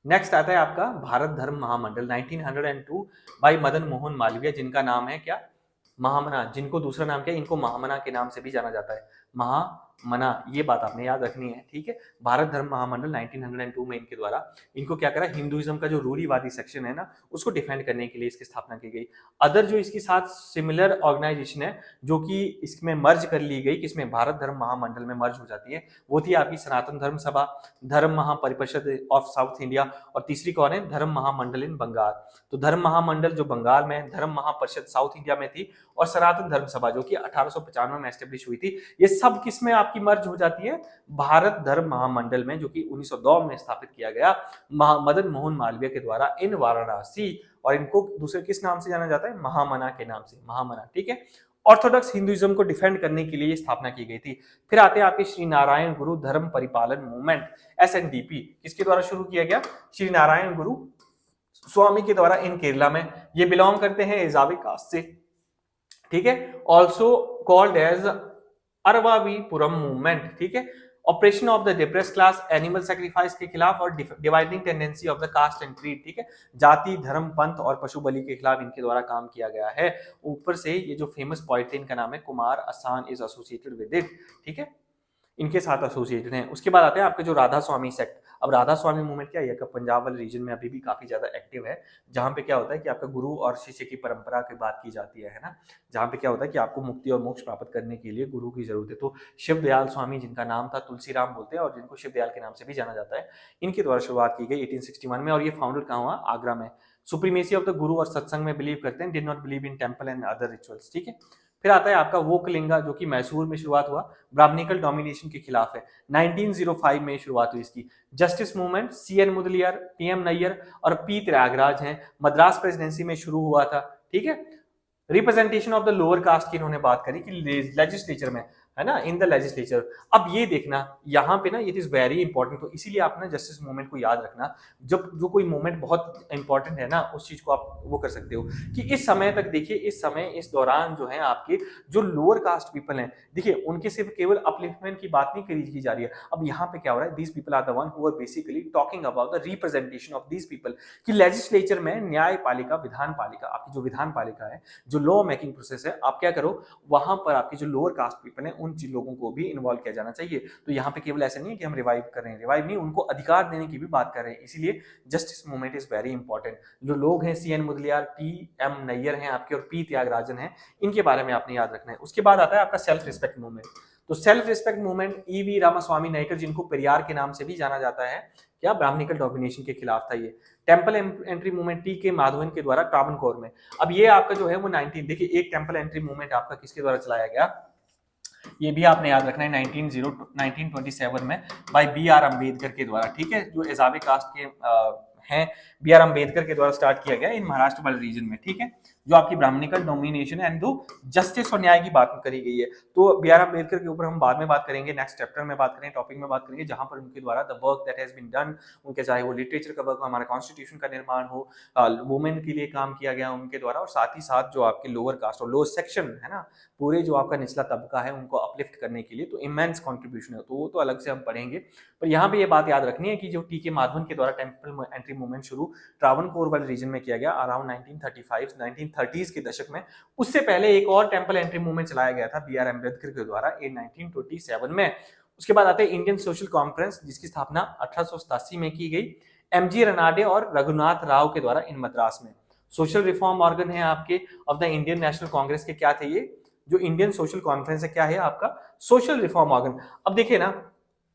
नेक्स्ट आता है आपका भारत धर्म महामंडल 1902 बाई मदन मोहन मालवीय, जिनका नाम है क्या, महामना, जिनको दूसरा नाम क्या है, इनको महामना के नाम से भी जाना जाता है, महामना, ये बात आपने याद रखनी है, ठीक है। भारत धर्म महामंडल 1902 में इनके द्वारा इनको क्या करा, हिंदुइज्म का जो रूढ़िवादी सेक्शन है ना, उसको डिफेंड करने के लिए इसकी स्थापना की गई। अदर जो इसके साथ सिमिलर ऑर्गेनाइजेशन है जो कि इसमें मर्ज कर ली गई, किसमें, भारत धर्म महामंडल में मर्ज हो जाती है, वो थी आपकी सनातन धर्म सभा, धर्म महापरिषद ऑफ साउथ इंडिया, और तीसरी कौन है, धर्म महामंडल इन बंगाल। तो धर्म महामंडल जो बंगाल में, धर्म महापरिषद साउथ इंडिया में थी, और सनातन धर्म सभा जो कि 1895 में एस्टेब्लिश हुई थी, ये सब किसमें आपकी मर्ज हो जाती है, भारत धर्म महामंडल में, जो कि 1902 में स्थापित किया गया मदन मोहन मालवीय के द्वारा इन वाराणसी, और इनको दूसरे किस नाम से जाना जाता है, महामना के नाम से, महामना, ठीक है। ऑर्थोडॉक्स हिंदुइज्म को डिफेंड करने के लिए स्थापना की गई थी। फिर आते हैं आपके श्री नारायण गुरु धर्म परिपालन मूवमेंट, SNDP, किसके द्वारा शुरू किया गया, श्री नारायण गुरु स्वामी के द्वारा इन केरला में। ये बिलोंग करते हैं एजावी कास्ट से, ठीक है, also called as Aruvippuram movement, ठीक है। Operation of the depress class, animal sacrifice के खिलाफ, और dividing tendency of the caste and creed, ठीक है, जाति धर्म पंथ और पशु बलि के खिलाफ इनके द्वारा काम किया गया है। ऊपर से ये जो फेमस पॉइंट थे इनका नाम है कुमार असान इज एसोसिएटेड विद इट, ठीक है, इनके साथ एसोसिएटेड हैं। उसके बाद आते हैं आपके जो राधा स्वामी सेक्ट। अब राधा स्वामी मूवमेंट क्या है, पंजाब वाले रीजन में अभी भी काफी ज्यादा एक्टिव है, जहां पे क्या होता है कि आपका गुरु और शिष्य की परंपरा की बात की जाती है ना, जहां पे क्या होता है कि आपको मुक्ति और मोक्ष प्राप्त करने के लिए गुरु की जरूरत है। तो शिव दयाल स्वामी, जिनका नाम था तुलसीराम बोलते हैं और जिनको शिव दयाल के नाम से भी जाना जाता है, इनके द्वारा शुरुआत की गई 1861 में, और ये फाउंडर कहाँ हुआ, आगरा में। सुप्रीमेसी ऑफ द गुरु और सत्संग में बिलीव करते हैं, did not believe in temple and other rituals, ठीक है। फिर आता है आपका वोकलिंगा, जो कि मैसूर में शुरुआत हुआ, ब्राह्मणिकल डोमिनेशन के खिलाफ है, 1905 में शुरुआत हुई इसकी। Justice movement, CN Mudaliar, PM Nair और P त्यागराज हैं, मद्रास प्रेसिडेंसी में शुरू हुआ था, ठीक है। Representation of the lower cast की इन्होंने बात करी कि लेजिस्लेचर में है ना, इन द लेजिस्लेचर। अब ये देखना यहाँ पे ना, इट इज वेरी इंपॉर्टेंट, तो इसीलिए आप ना जस्टिस मूवमेंट को याद रखना। जब जो कोई मूवमेंट बहुत इंपॉर्टेंट है ना, उस चीज को आप वो कर सकते हो कि इस समय तक देखिए, इस समय इस दौरान जो है आपके जो लोअर कास्ट पीपल हैं, देखिए उनके सिर्फ केवल अपलिफ्टमेंट की बात नहीं की जा रही है। अब यहाँ पे क्या हो रहा है, these people are the one who are basically talking about the representation of these people, कि लेजिस्लेचर में न्यायपालिका, विधान पालिका, आपकी जो विधान पालिका है, जो लॉ मेकिंग प्रोसेस है, आप क्या करो, वहां पर आपके जो लोअर कास्ट पीपल हैं उन लोगों को भी इन्वॉल्व किया जाना चाहिए। तो यहाँ पे केवल ऐसा नहीं है कि हम रिवाइव कर रहे हैं, रिवाइव नहीं, उनको अधिकार देने की भी बात कर रहे हैं। इसीलिए justice movement is very important. जो लोग हैं, CN मुदलियार, PM नैयर हैं आपके, और P त्यागराजन हैं, इनके बारे में आपने याद रखना है। उसके बाद आता है आपका सेल्फ रिस्पेक्ट मूवमेंट। तो self respect movement EV Ramaswamy Naicker, जिनको पेरियार के नाम से भी जाना जाता है, क्या ब्राह्मणिकल डोमिनेशन के खिलाफ था ये। Temple entry movement TK Madhavan के द्वारा ट्रावणकोर में। अब ये आपका जो है वो 19, देखिए एक टेम्पल एंट्री मूवमेंट आपका किसके द्वारा चलाया गया, ये भी आपने याद रखना है, 1927 में बाय BR अम्बेडकर के द्वारा, ठीक है, जो एजाबे कास्ट के हैं, BR अम्बेडकर के द्वारा स्टार्ट किया गया इन महाराष्ट्र वाले रीजन में, ठीक है, जो आपकी ब्राह्मणिकल डोमिनेशन एंड दो जस्टिस और न्याय की बात करी गई है। तो BR अम्बेडकर के ऊपर हम बाद में बात करेंगे, नेक्स्ट चैप्टर में बात करेंगे, टॉपिक में बात करेंगे, जहां पर उनके द्वारा the work that has been done, उनके चाहे वो लिटरेचर का वर्क हो, हमारा कॉन्स्टिट्यूशन का निर्माण हो, वुमेन के लिए काम किया गया उनके द्वारा, और साथ ही साथ जो आपके लोअर कास्ट और लोअर सेक्शन है ना, पूरे जो आपका निचला तबका है उनको अपलिफ्ट करने के लिए तो इमेंस कंट्रीब्यूशन है। तो वो तो अलग से हम पढ़ेंगे, पर यहाँ पे ये बात याद रखनी है कि जो TK माधवन के द्वारा टेम्पल एंट्री मूवमेंट शुरू ट्रावणकोर वाले रीजन में किया गया अराउंड 1935 1930s के दशक में, उससे पहले एक और टेम्पल एंट्री मूवमेंट चलाया गया था BR अम्बेडकर के द्वारा इन 1927 में। उसके बाद आते हैं इंडियन सोशल कॉन्फ्रेंस, जिसकी स्थापना 1887 में की गई MG रनाडे और रघुनाथ राव के द्वारा इन मद्रास में। सोशल रिफॉर्म ऑर्गन है आपके of the Indian national Congress के, क्या थे ये, जो इंडियन सोशल कॉन्फ्रेंस है, क्या है आपका सोशल रिफॉर्म ऑर्गन। अब देखिए ना,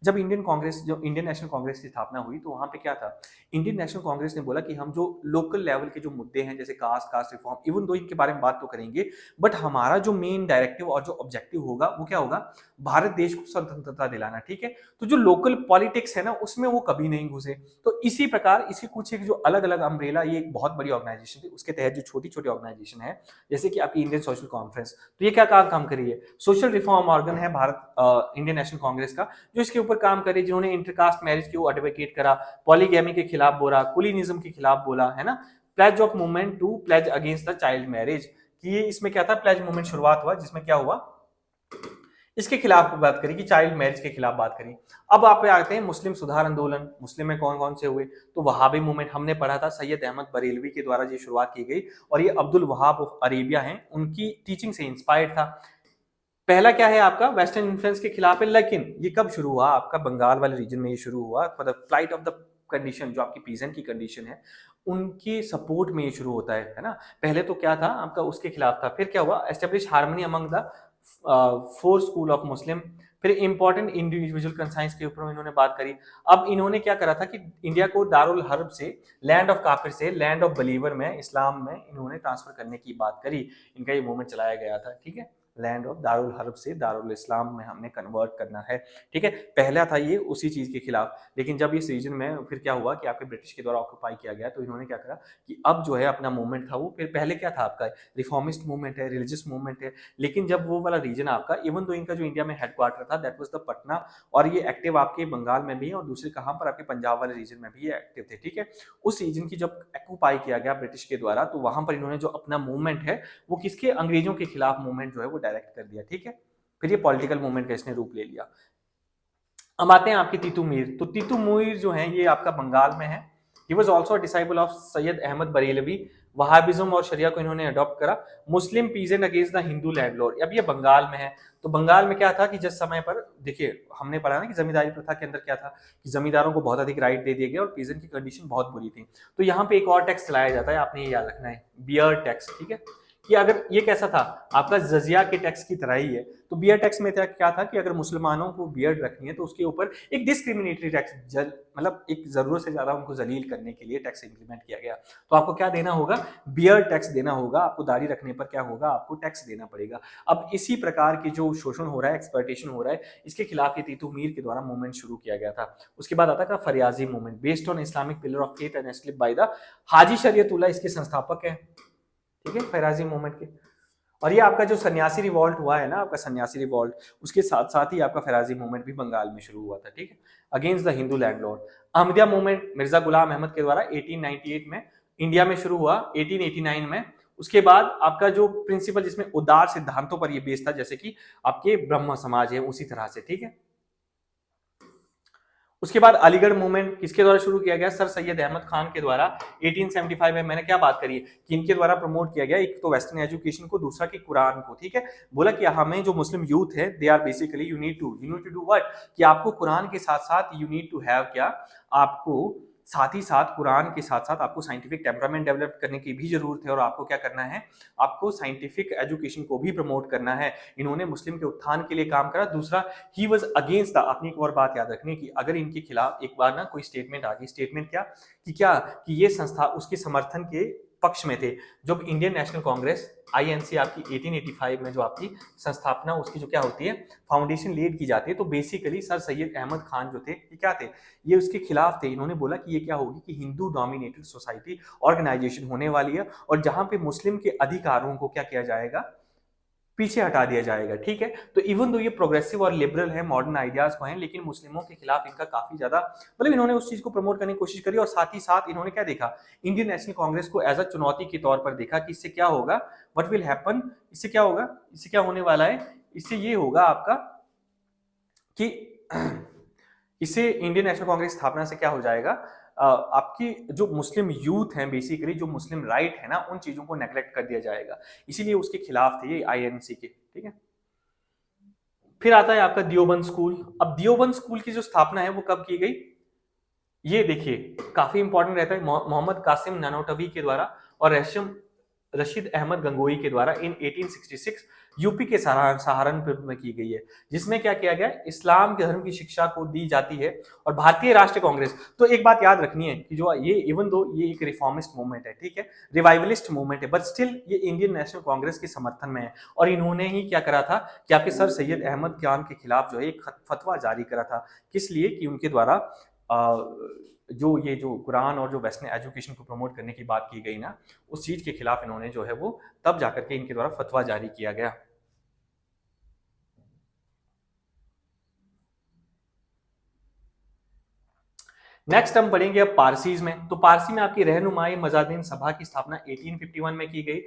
जब इंडियन नेशनल कांग्रेस की स्थापना हुई तो वहां पे क्या था, इंडियन नेशनल कांग्रेस ने बोला कि हम जो लोकल लेवल के जो मुद्दे हैं, जैसे कास्ट रिफॉर्म, इवन दो इनके बारे में बात तो करेंगे, बट हमारा जो मेन डायरेक्टिव और जो ऑब्जेक्टिव होगा वो क्या होगा, भारत देश को स्वतंत्रता दिलाना, ठीक है। तो जो लोकल पॉलिटिक्स है ना, उसमें वो कभी नहीं घुसे। तो इसी प्रकार इसके कुछ एक जो अलग अलग अम्ब्रेला, ये एक बहुत बड़ी ऑर्गेनाइजेशन थी, उसके तहत जो छोटी छोटी ऑर्गेनाइजेशन है, जैसे कि आपकी इंडियन सोशल कॉन्फ्रेंस, तो ये क्या काम कर रही है, सोशल रिफॉर्म ऑर्गन है भारत इंडियन नेशनल कांग्रेस का, जो इसके ऊपर काम करे, जिन्होंने इंटरकास्ट मैरिज को एडवोकेट करा, पॉलीगैमी के खिलाफ बोला, कुलीनिज्म के खिलाफ बोला, है ना, pledge of movement to pledge against the child marriage, कि ये इसमें क्या था, प्लेज मूवमेंट शुरुआत हुआ, जिसमें क्या हुआ, इसके खिलाफ बात करी, कि चाइल्ड मैरिज के खिलाफ बात करी। अब आप आते हैं मुस्लिम सुधार आंदोलन, मुस्लिम में कौन कौन से हुए, तो वहाबी मूवमेंट हमने पढ़ा था, सैयद अहमद बरेलवी के द्वारा ये शुरुआत की गई, और ये अब्दुल वहाब ऑफ अरेबिया हैं, उनकी टीचिंग से इंस्पायर्ड था। पहला क्या है आपका, वेस्टर्न इन्फ्लुएंस के खिलाफ है, लेकिन ये कब शुरू हुआ, आपका बंगाल वाले रीजन में ये शुरू हुआ, for the flight of the condition, जो आपकी पीजेंट की कंडीशन है उनके सपोर्ट में ये शुरू होता है ना। पहले तो क्या था आपका, उसके खिलाफ था, फिर क्या हुआ, establish harmony among the four school of Muslim, फिर इंपॉर्टेंट इंडिविजुअल कंसाइंस के ऊपर इन्होंने बात करी। अब इन्होंने क्या करा था कि इंडिया को दारुल हर्ब से, लैंड ऑफ काफिर से लैंड ऑफ बलीवर में, इस्लाम में इन्होंने ट्रांसफर करने की बात करी, इनका ये मूवमेंट चलाया गया था, ठीक है, लैंड ऑफ दारुल हर्ब से दारुल इस्लाम में हमने कन्वर्ट करना है, ठीक है। पहला था ये उसी चीज के खिलाफ, लेकिन जब इस रीजन में फिर क्या हुआ कि आपके ब्रिटिश के द्वारा ऑक्यूपाई किया गया, तो इन्होंने क्या करा कि अब जो है अपना मूवमेंट था वो, फिर पहले क्या था आपका रिफॉर्मिस्ट मूवमेंट है, रिलीजियस मूवमेंट है, लेकिन जब वो वाला रीजन आपका, इवन तो इनका जो इंडिया में हेडक्वार्टर था दैट वाज द पटना, और ये एक्टिव आपके बंगाल में भी है, और दूसरे कहाँ पर आपके पंजाब वाले रीजन में भी ये एक्टिव थे, ठीक है। उस रीजन की जब ऑक्यूपाई किया गया ब्रिटिश के द्वारा, तो वहां पर इन्होंने जो अपना मूवमेंट है वो किसके, अंग्रेजों के खिलाफ मूवमेंट जो है वो डायरेक्ट कर दिया, ठीक है। फिर ये पॉलिटिकल मूवमेंट का इसने रूप ले लिया। अब आते हैं आपके तीतू मीर, तो तीतू मीर जो है ये आपका बंगाल में है, he was also a disciple of Syed Ahmad Barelvi, Wahhabism और शरिया को इन्होंने अडॉप्ट करा, Muslim peasant against the Hindu landlord. अब ये बंगाल में है, तो बंगाल में क्या था कि जिस समय पर देखिए हमने पढ़ा ना कि जमींदारी प्रथा के अंदर क्या था कि जमींदारों को बहुत अधिक राइट दे दिए गए और पीजेंट की कंडीशन बहुत बुरी थी। तो यहाँ पे एक और टैक्स चलाया जाता है, आपने ये याद रखना है, बियर टैक्स, ठीक है, कि अगर ये कैसा था आपका जजिया के टैक्स की तरह ही है। तो बियर टैक्स में क्या था कि अगर मुसलमानों को बियर्ड रखनी है तो उसके ऊपर एक डिस्क्रिमिनेटरी टैक्स, मतलब एक जरूरत से ज्यादा उनको जलील करने के लिए टैक्स इंप्लीमेंट किया गया। तो आपको क्या देना होगा, बियर टैक्स देना होगा, आपको दाढ़ी रखने पर क्या होगा, आपको टैक्स देना पड़ेगा। अब इसी प्रकार की जो शोषण हो रहा है, एक्सप्लॉयटेशन हो रहा है, इसके खिलाफ ये तीतू मीर के द्वारा मूवमेंट शुरू किया गया था। उसके बाद आता था Faraizi movement, based on Islamic pillar of faith and by the Haji Shariatullah, इसके संस्थापक है, ठीक है, फरियाजी मूवमेंट के। और ये आपका जो सन्यासी रिवॉल्ट हुआ है ना, आपका सन्यासी रिवॉल्ट, उसके साथ साथ ही आपका फैराजी मूवमेंट भी बंगाल में शुरू हुआ था, ठीक है, against the Hindu landlord. Ahmadiyya movement Mirza Ghulam Ahmad के द्वारा 1898 में इंडिया में शुरू हुआ, 1889 में। उसके बाद आपका जो प्रिंसिपल जिसमें उदार सिद्धांतों पर ये बेस था, जैसे कि आपके ब्रह्म समाज है उसी तरह से, ठीक है। उसके बाद अलीगढ़ मूवमेंट किसके द्वारा शुरू किया गया? सर सैयद अहमद खान के द्वारा 1875 में। मैंने क्या बात करी है कि इनके द्वारा प्रमोट किया गया, एक तो वेस्टर्न एजुकेशन को, दूसरा कि कुरान को, ठीक है। बोला कि हमें जो मुस्लिम यूथ है, they are basically you need to do what, कि आपको कुरान के साथ साथ यू नीड टू हैव क्या, आपको साथ ही साथ कुरान के साथ साथ आपको साइंटिफिक टेम्परामेंट डेवलप करने की भी जरूरत है, और आपको क्या करना है, आपको साइंटिफिक एजुकेशन को भी प्रमोट करना है। इन्होंने मुस्लिम के उत्थान के लिए काम करा। दूसरा, ही वॉज अगेंस्ट द, अपनी एक और बात याद रखने की, अगर इनके खिलाफ एक बार ना कोई स्टेटमेंट आ गई, स्टेटमेंट क्या कि ये संस्था उसके समर्थन के पक्ष में थे। जब इंडियन नेशनल कांग्रेस आईएनसी आपकी 1885 में जो आपकी संस्थापना, उसकी जो क्या होती है, फाउंडेशन लेड की जाती है, तो बेसिकली सर सैयद अहमद खान जो थे, ये क्या थे, ये उसके खिलाफ थे। इन्होंने बोला कि ये क्या होगी कि हिंदू डोमिनेटेड सोसाइटी ऑर्गेनाइजेशन होने वाली है, और जहां पे मुस्लिम के अधिकारों को क्या किया जाएगा, पीछे हटा दिया जाएगा, ठीक है। तो इवन दो ये प्रोग्रेसिव और लिबरल है, मॉडर्न आइडियाज को हैं, लेकिन मुस्लिमों के खिलाफ इनका काफी ज्यादा, मतलब इन्होंने उस चीज को प्रमोट करने की कोशिश करी, और साथ ही साथ इन्होंने क्या देखा, इंडियन नेशनल कांग्रेस को एज अ चुनौती के तौर पर देखा कि इससे क्या होगा, व्हाट विल हैपन, इससे क्या होगा, इससे क्या होने वाला है, इससे ये होगा आपका कि इससे इंडियन नेशनल कांग्रेस स्थापना से क्या हो जाएगा, आपकी जो मुस्लिम यूथ हैं, बेसिकली जो मुस्लिम राइट है ना, उन चीजों को नेग्लेक्ट कर दिया जाएगा। इसीलिए उसके खिलाफ थे ये आईएनसी के, ठीक है। फिर आता है आपका दियोबंद स्कूल। अब दियोबंद स्कूल की जो स्थापना है वो कब की गई, ये देखिए काफी इंपॉर्टेंट रहता है, मोहम्मद कासिम नानोटवी के द्वारा और रेशम रशीद अहमद गंगोई के द्वारा इन 1866 यूपी के सहारनपुर में की गई है, जिसमें क्या किया गया, इस्लाम के धर्म की शिक्षा को दी जाती है। और भारतीय राष्ट्रीय कांग्रेस, तो एक बात याद रखनी है कि जो ये, इवन दो ये एक रिफॉर्मिस्ट मूवमेंट है, ठीक है, रिवाइवलिस्ट मूवमेंट है, बट स्टिल ये इंडियन नेशनल कांग्रेस के समर्थन में है। और इन्होंने ही क्या करा था कि आपके सर सैयद अहमद खान के खिलाफ जो है एक फतवा जारी करा था, किस लिए, कि उनके द्वारा जो ये जो कुरान और जो वेस्टर्न एजुकेशन को प्रमोट करने की बात की गई ना, उस चीज के खिलाफ इन्होंने जो है वो तब जाकर के इनके द्वारा फतवा जारी किया गया। नेक्स्ट हम पढ़ेंगे अब पारसीज में। तो पारसी में आपकी रहनुमाई मजादीन सभा की स्थापना 1851 में की गई।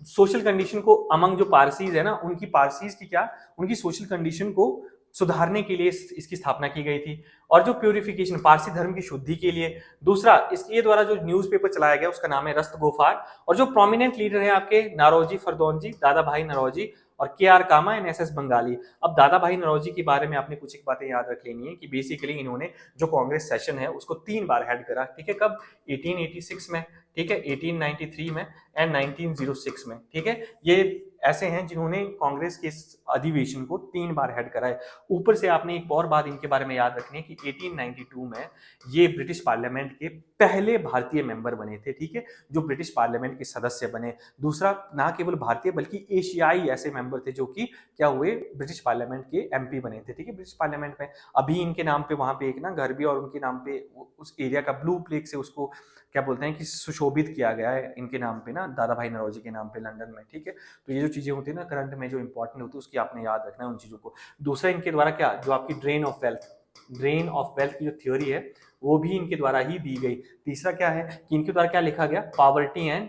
सोशल कंडीशन को अमंग जो पारसीज है ना, उनकी पारसीज की क्या, उनकी सोशल कंडीशन को सुधारने के लिए इसकी स्थापना की गई थी। और जो प्यूरिफिकेशन, पारसी धर्म की शुद्धि के लिए। दूसरा, इसके द्वारा जो न्यूज़पेपर चलाया गया उसका नाम है रस्त गोफार। और जो प्रोमिनेंट लीडर हैं आपके नारोजी फरदौनजी, दादा भाई नरौजी और K R Cama and S S Bengalee. अब दादा भाई नरौजी के बारे में आपने कुछ एक बातें याद रख लेनी है कि बेसिकली इन्होंने जो कांग्रेस सेशन है उसको 3 बार हेड करा, ठीक है, कब, 1886 में, ठीक है, 1893 में एंड 1906 में, ठीक है। ये ऐसे हैं जिन्होंने कांग्रेस के इस अधिवेशन को 3 बार हेड करा है। ऊपर से आपने एक और बात इनके बारे में याद रखनी है कि 1892 में ये ब्रिटिश पार्लियामेंट के पहले भारतीय मेंबर बने थे, ठीक है, जो ब्रिटिश पार्लियामेंट के सदस्य बने। दूसरा, ना केवल भारतीय बल्कि एशियाई ऐसे मेंबर थे जो कि क्या हुए, ब्रिटिश पार्लियामेंट के एमपी बने थे, ठीक है, ब्रिटिश पार्लियामेंट में। अभी इनके नाम पे वहां पे एक ना घर भी, और उनके नाम पे उस एरिया का ब्लू प्लेग से उसको क्या बोलते हैं कि सुशोभित किया गया है इनके नाम पे ना, दादा भाई नरौजी के नाम पे लंदन में, ठीक है। तो ये जो चीजें होती है ना करंट में जो इंपॉर्टेंट होती है, उसकी आपने याद रखना है उन चीजों को। दूसरा, इनके द्वारा क्या, जो आपकी ड्रेन ऑफ वेल्थ की जो थ्योरी है वो भी इनके द्वारा ही दी गई। तीसरा क्या है कि इनके द्वारा क्या लिखा गया, poverty and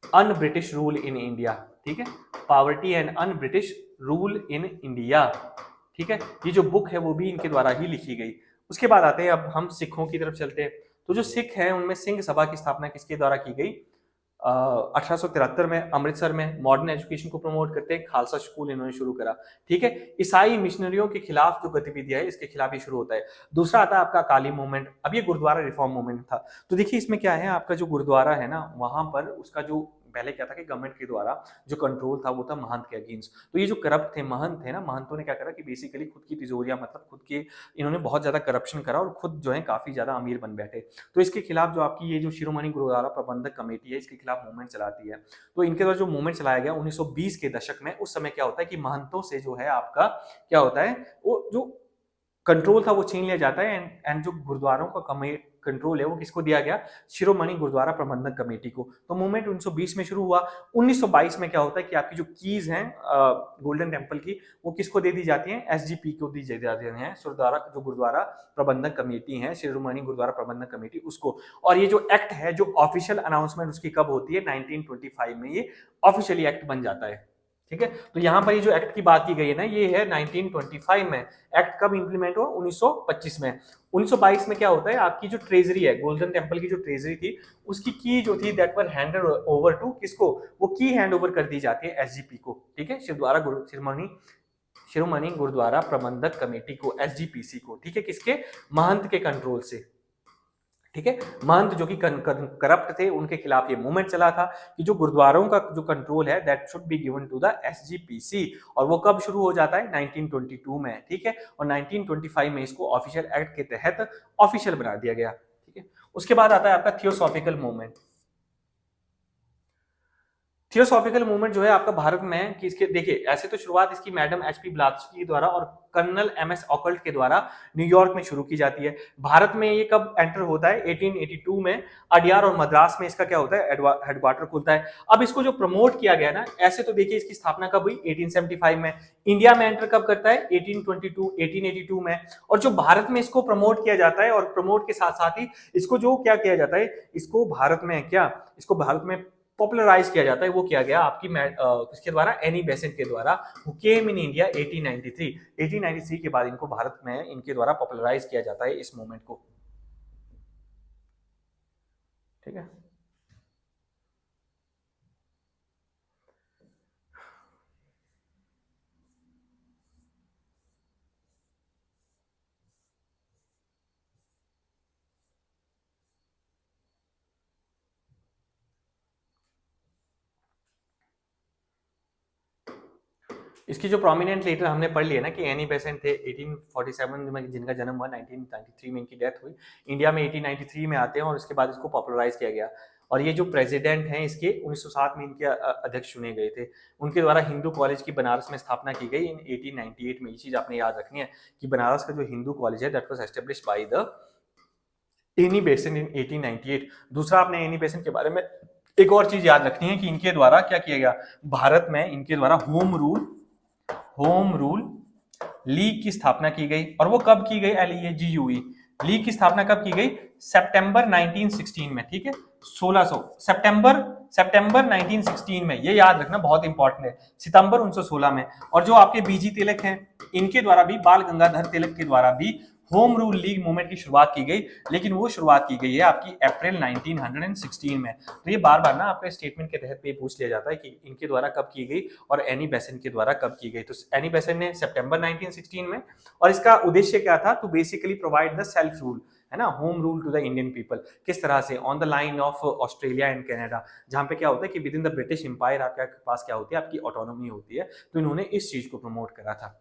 un British rule in India, ठीक है, poverty and un British rule in India, ठीक है। ये जो बुक है वो भी इनके द्वारा ही लिखी गई। उसके बाद आते हैं, अब हम सिखों की तरफ चलते हैं। तो जो सिख हैं उनमें सिंह सभा की स्थापना किसके द्वारा की गई, 1873 में अमृतसर में। मॉडर्न एजुकेशन को प्रमोट करते हैं, खालसा स्कूल इन्होंने शुरू करा, ठीक है। ईसाई मिशनरियों के खिलाफ जो गतिविधियां है इसके खिलाफ ही शुरू होता है। दूसरा आता है आपका अकाली मूवमेंट। अब ये गुरुद्वारा रिफॉर्म मूवमेंट था। तो देखिए इसमें क्या है, आपका जो गुरुद्वारा है ना, वहां पर उसका जो पहले क्या था कि गवर्नमेंट के द्वारा जो कंट्रोल था वो था महंत के अगेंस्ट। तो ये जो करप्ट थे महंत थे ना, महंतों ने क्या करा कि बेसिकली खुद की तिजोरियां, मतलब खुद के, इन्होंने बहुत ज्यादा करप्शन करा और खुद जो है काफी ज्यादा अमीर बन बैठे। तो इसके खिलाफ जो आपकी ये जो शिरोमणि गुरुद्वारा प्रबंधक कमेटी है, इसके खिलाफ मूवमेंट चलाती है। तो इनके द्वारा जो मूवमेंट चलाया गया 1920 के दशक में, उस समय क्या होता है कि महंतों से जो है आपका क्या होता है, वो जो कंट्रोल था वो छीन लिया जाता है एंड जो गुरुद्वारों का कंट्रोल है वो किसको दिया गया, शिरोमणि गुरुद्वारा प्रबंधन कमेटी को। तो मूवमेंट 1920 में शुरू हुआ। 1922 में क्या होता है कि आपकी जो कीज हैं गोल्डन टेम्पल की, वो किसको दे दी जाती हैं, एसजीपी को दी जाती हैं, जो गुरुद्वारा प्रबंधन कमेटी है, शिरोमणि गुरुद्वारा प्रबंधन कमेटी, उसको। और ये जो एक्ट है, जो ऑफिशियल अनाउंसमेंट उसकी कब होती है, 1925 में ये ऑफिशियली एक्ट बन जाता है। ठीक है, तो यहां पर ये जो एक्ट की बात की गई है ना, ये है 1925 में। एक्ट कब इंप्लीमेंट हुआ, 1925 में। 1922 में क्या होता है, आपकी जो ट्रेजरी है, गोल्डन टेम्पल की जो ट्रेजरी थी, उसकी की जो थी that were handed over to किसको, वो की हैंड ओवर कर दी जाती है एसजीपी को। ठीक है, शिरोमणि गुरुद्वारा प्रबंधक कमेटी को, एसजीपीसी को। ठीक है, किसके, महंत के कंट्रोल से। ठीक है, महंत जो कि करप्ट थे, उनके खिलाफ ये मूवमेंट चला था कि जो गुरुद्वारों का जो कंट्रोल है that should be given to the SGPC. और वो कब शुरू हो जाता है, 1922 में। ठीक है, और 1925 में इसको ऑफिशियल एक्ट के तहत ऑफिशियल बना दिया गया। ठीक है, उसके बाद आता है आपका थियोसॉफिकल मूवमेंट। थियोसॉफिकल मूवमेंट जो है आपका भारत में किसके, देखिए ऐसे तो शुरुआत इसकी मैडम एचपी ब्लावत्स्की द्वारा और कर्नल एमएस ऑकल्ट के द्वारा न्यूयॉर्क में शुरू की जाती है। भारत में ये कब एंटर होता है, 1882 में अडियार और मद्रास में इसका क्या होता है, हेडक्वार्टर खुलता है। अब इसको जो प्रमोट किया गया ना, ऐसे तो देखिए इसकी स्थापना कब हुई, 1875 में। इंडिया में एंटर कब करता है, 1882 में। और जो भारत में इसको प्रमोट किया जाता है, और प्रमोट के साथ साथ ही इसको जो क्या किया जाता है, इसको भारत में पॉपुलराइज किया जाता है, वो किया गया आपकी किसके द्वारा, एनी बेसेंट के द्वारा, हु केम इन इंडिया 1893 के बाद इनको भारत में इनके द्वारा पॉपुलराइज किया जाता है इस मूवमेंट को। ठीक है, इसकी जो प्रोमिनेंट लीडर हमने पढ़ लिया ना कि एनी बेसेंट थे, 1847 में जिनका जन्म हुआ, 1993 में इनकी डेथ हुई। इंडिया में 1893 में आते हैं और उसके बाद इसको पॉपुलराइज किया गया। और ये जो प्रेसिडेंट हैं इसके, 1907 में इनके अध्यक्ष चुने गए थे। उनके द्वारा हिंदू कॉलेज की बनारस में स्थापना की गई इन 1898 में। ये चीज आपने याद रखनी है कि बनारस का जो हिंदू कॉलेज है that was established by the Annie Besant in 1898। दूसरा, आपने एनी बेसेंट के बारे में एक और चीज याद रखनी है कि इनके द्वारा क्या किया गया, भारत में इनके द्वारा होम रूल लीग की स्थापना की गई। और वो कब की गई, LEAGUE लीग की स्थापना कब की गई, सितंबर 1916 में। ठीक है, 1600 सितंबर 1916 में, ये याद रखना बहुत इंपॉर्टेंट है, सितंबर 1916 में। और जो आपके बीजी तिलक हैं, इनके द्वारा भी, बाल गंगाधर तिलक के द्वारा भी होम रूल लीग मूवमेंट की शुरुआत की गई। लेकिन वो शुरुआत की गई है आपकी अप्रैल 1916 में। तो ये बार बार ना आपके स्टेटमेंट के तहत पे पूछ लिया जाता है कि इनके द्वारा कब की गई और एनी बेसेंट के द्वारा कब की गई। तो एनी बेसेंट ने सितंबर 1916 में। और इसका उद्देश्य क्या था, to basically provide the self rule, है ना, home rule to the Indian people. किस तरह से, on the line of Australia and Canada, जहां पे क्या होता है कि within the British empire आपके पास क्या होती है, आपकी ऑटोनॉमी होती है। तो इन्होंने इस चीज को प्रमोट करा था।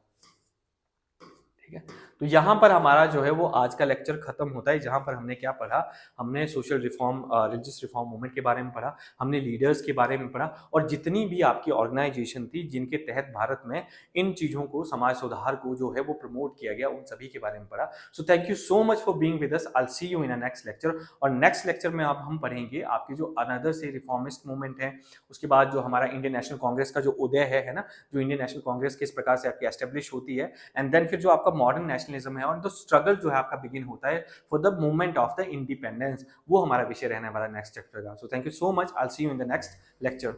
ठीक है, तो यहाँ पर हमारा जो है वो आज का लेक्चर खत्म होता है, जहाँ पर हमने क्या पढ़ा, हमने social reform, religious reform movement के बारे में पढ़ा, हमने लीडर्स के बारे में पढ़ा, और जितनी भी आपकी ऑर्गेनाइजेशन थी जिनके तहत भारत में इन चीज़ों को, समाज सुधार को जो है वो प्रमोट किया गया, उन सभी के बारे में पढ़ा। So thank you so much for being with us. I will see you in a next lecture. और नेक्स्ट लेक्चर में अब हम पढ़ेंगे आपके जो अनदर से रिफॉर्मिस्ट मूवमेंट है, उसके बाद जो हमारा इंडियन नेशनल कांग्रेस का जो उदय है ना, जो इंडियन नेशनल कांग्रेस किस प्रकार से आपकी एस्टेब्लिश होती है, एंड देन फिर जो आपका मॉडर्न नेशनलिज्म है और तो स्ट्रगल जो है आपका बिगिन होता है for the movement of the independence, वो हमारा विषय रहने वाला नेक्स्ट चैप्टर का। So thank you so much, I will see you in the next lecture.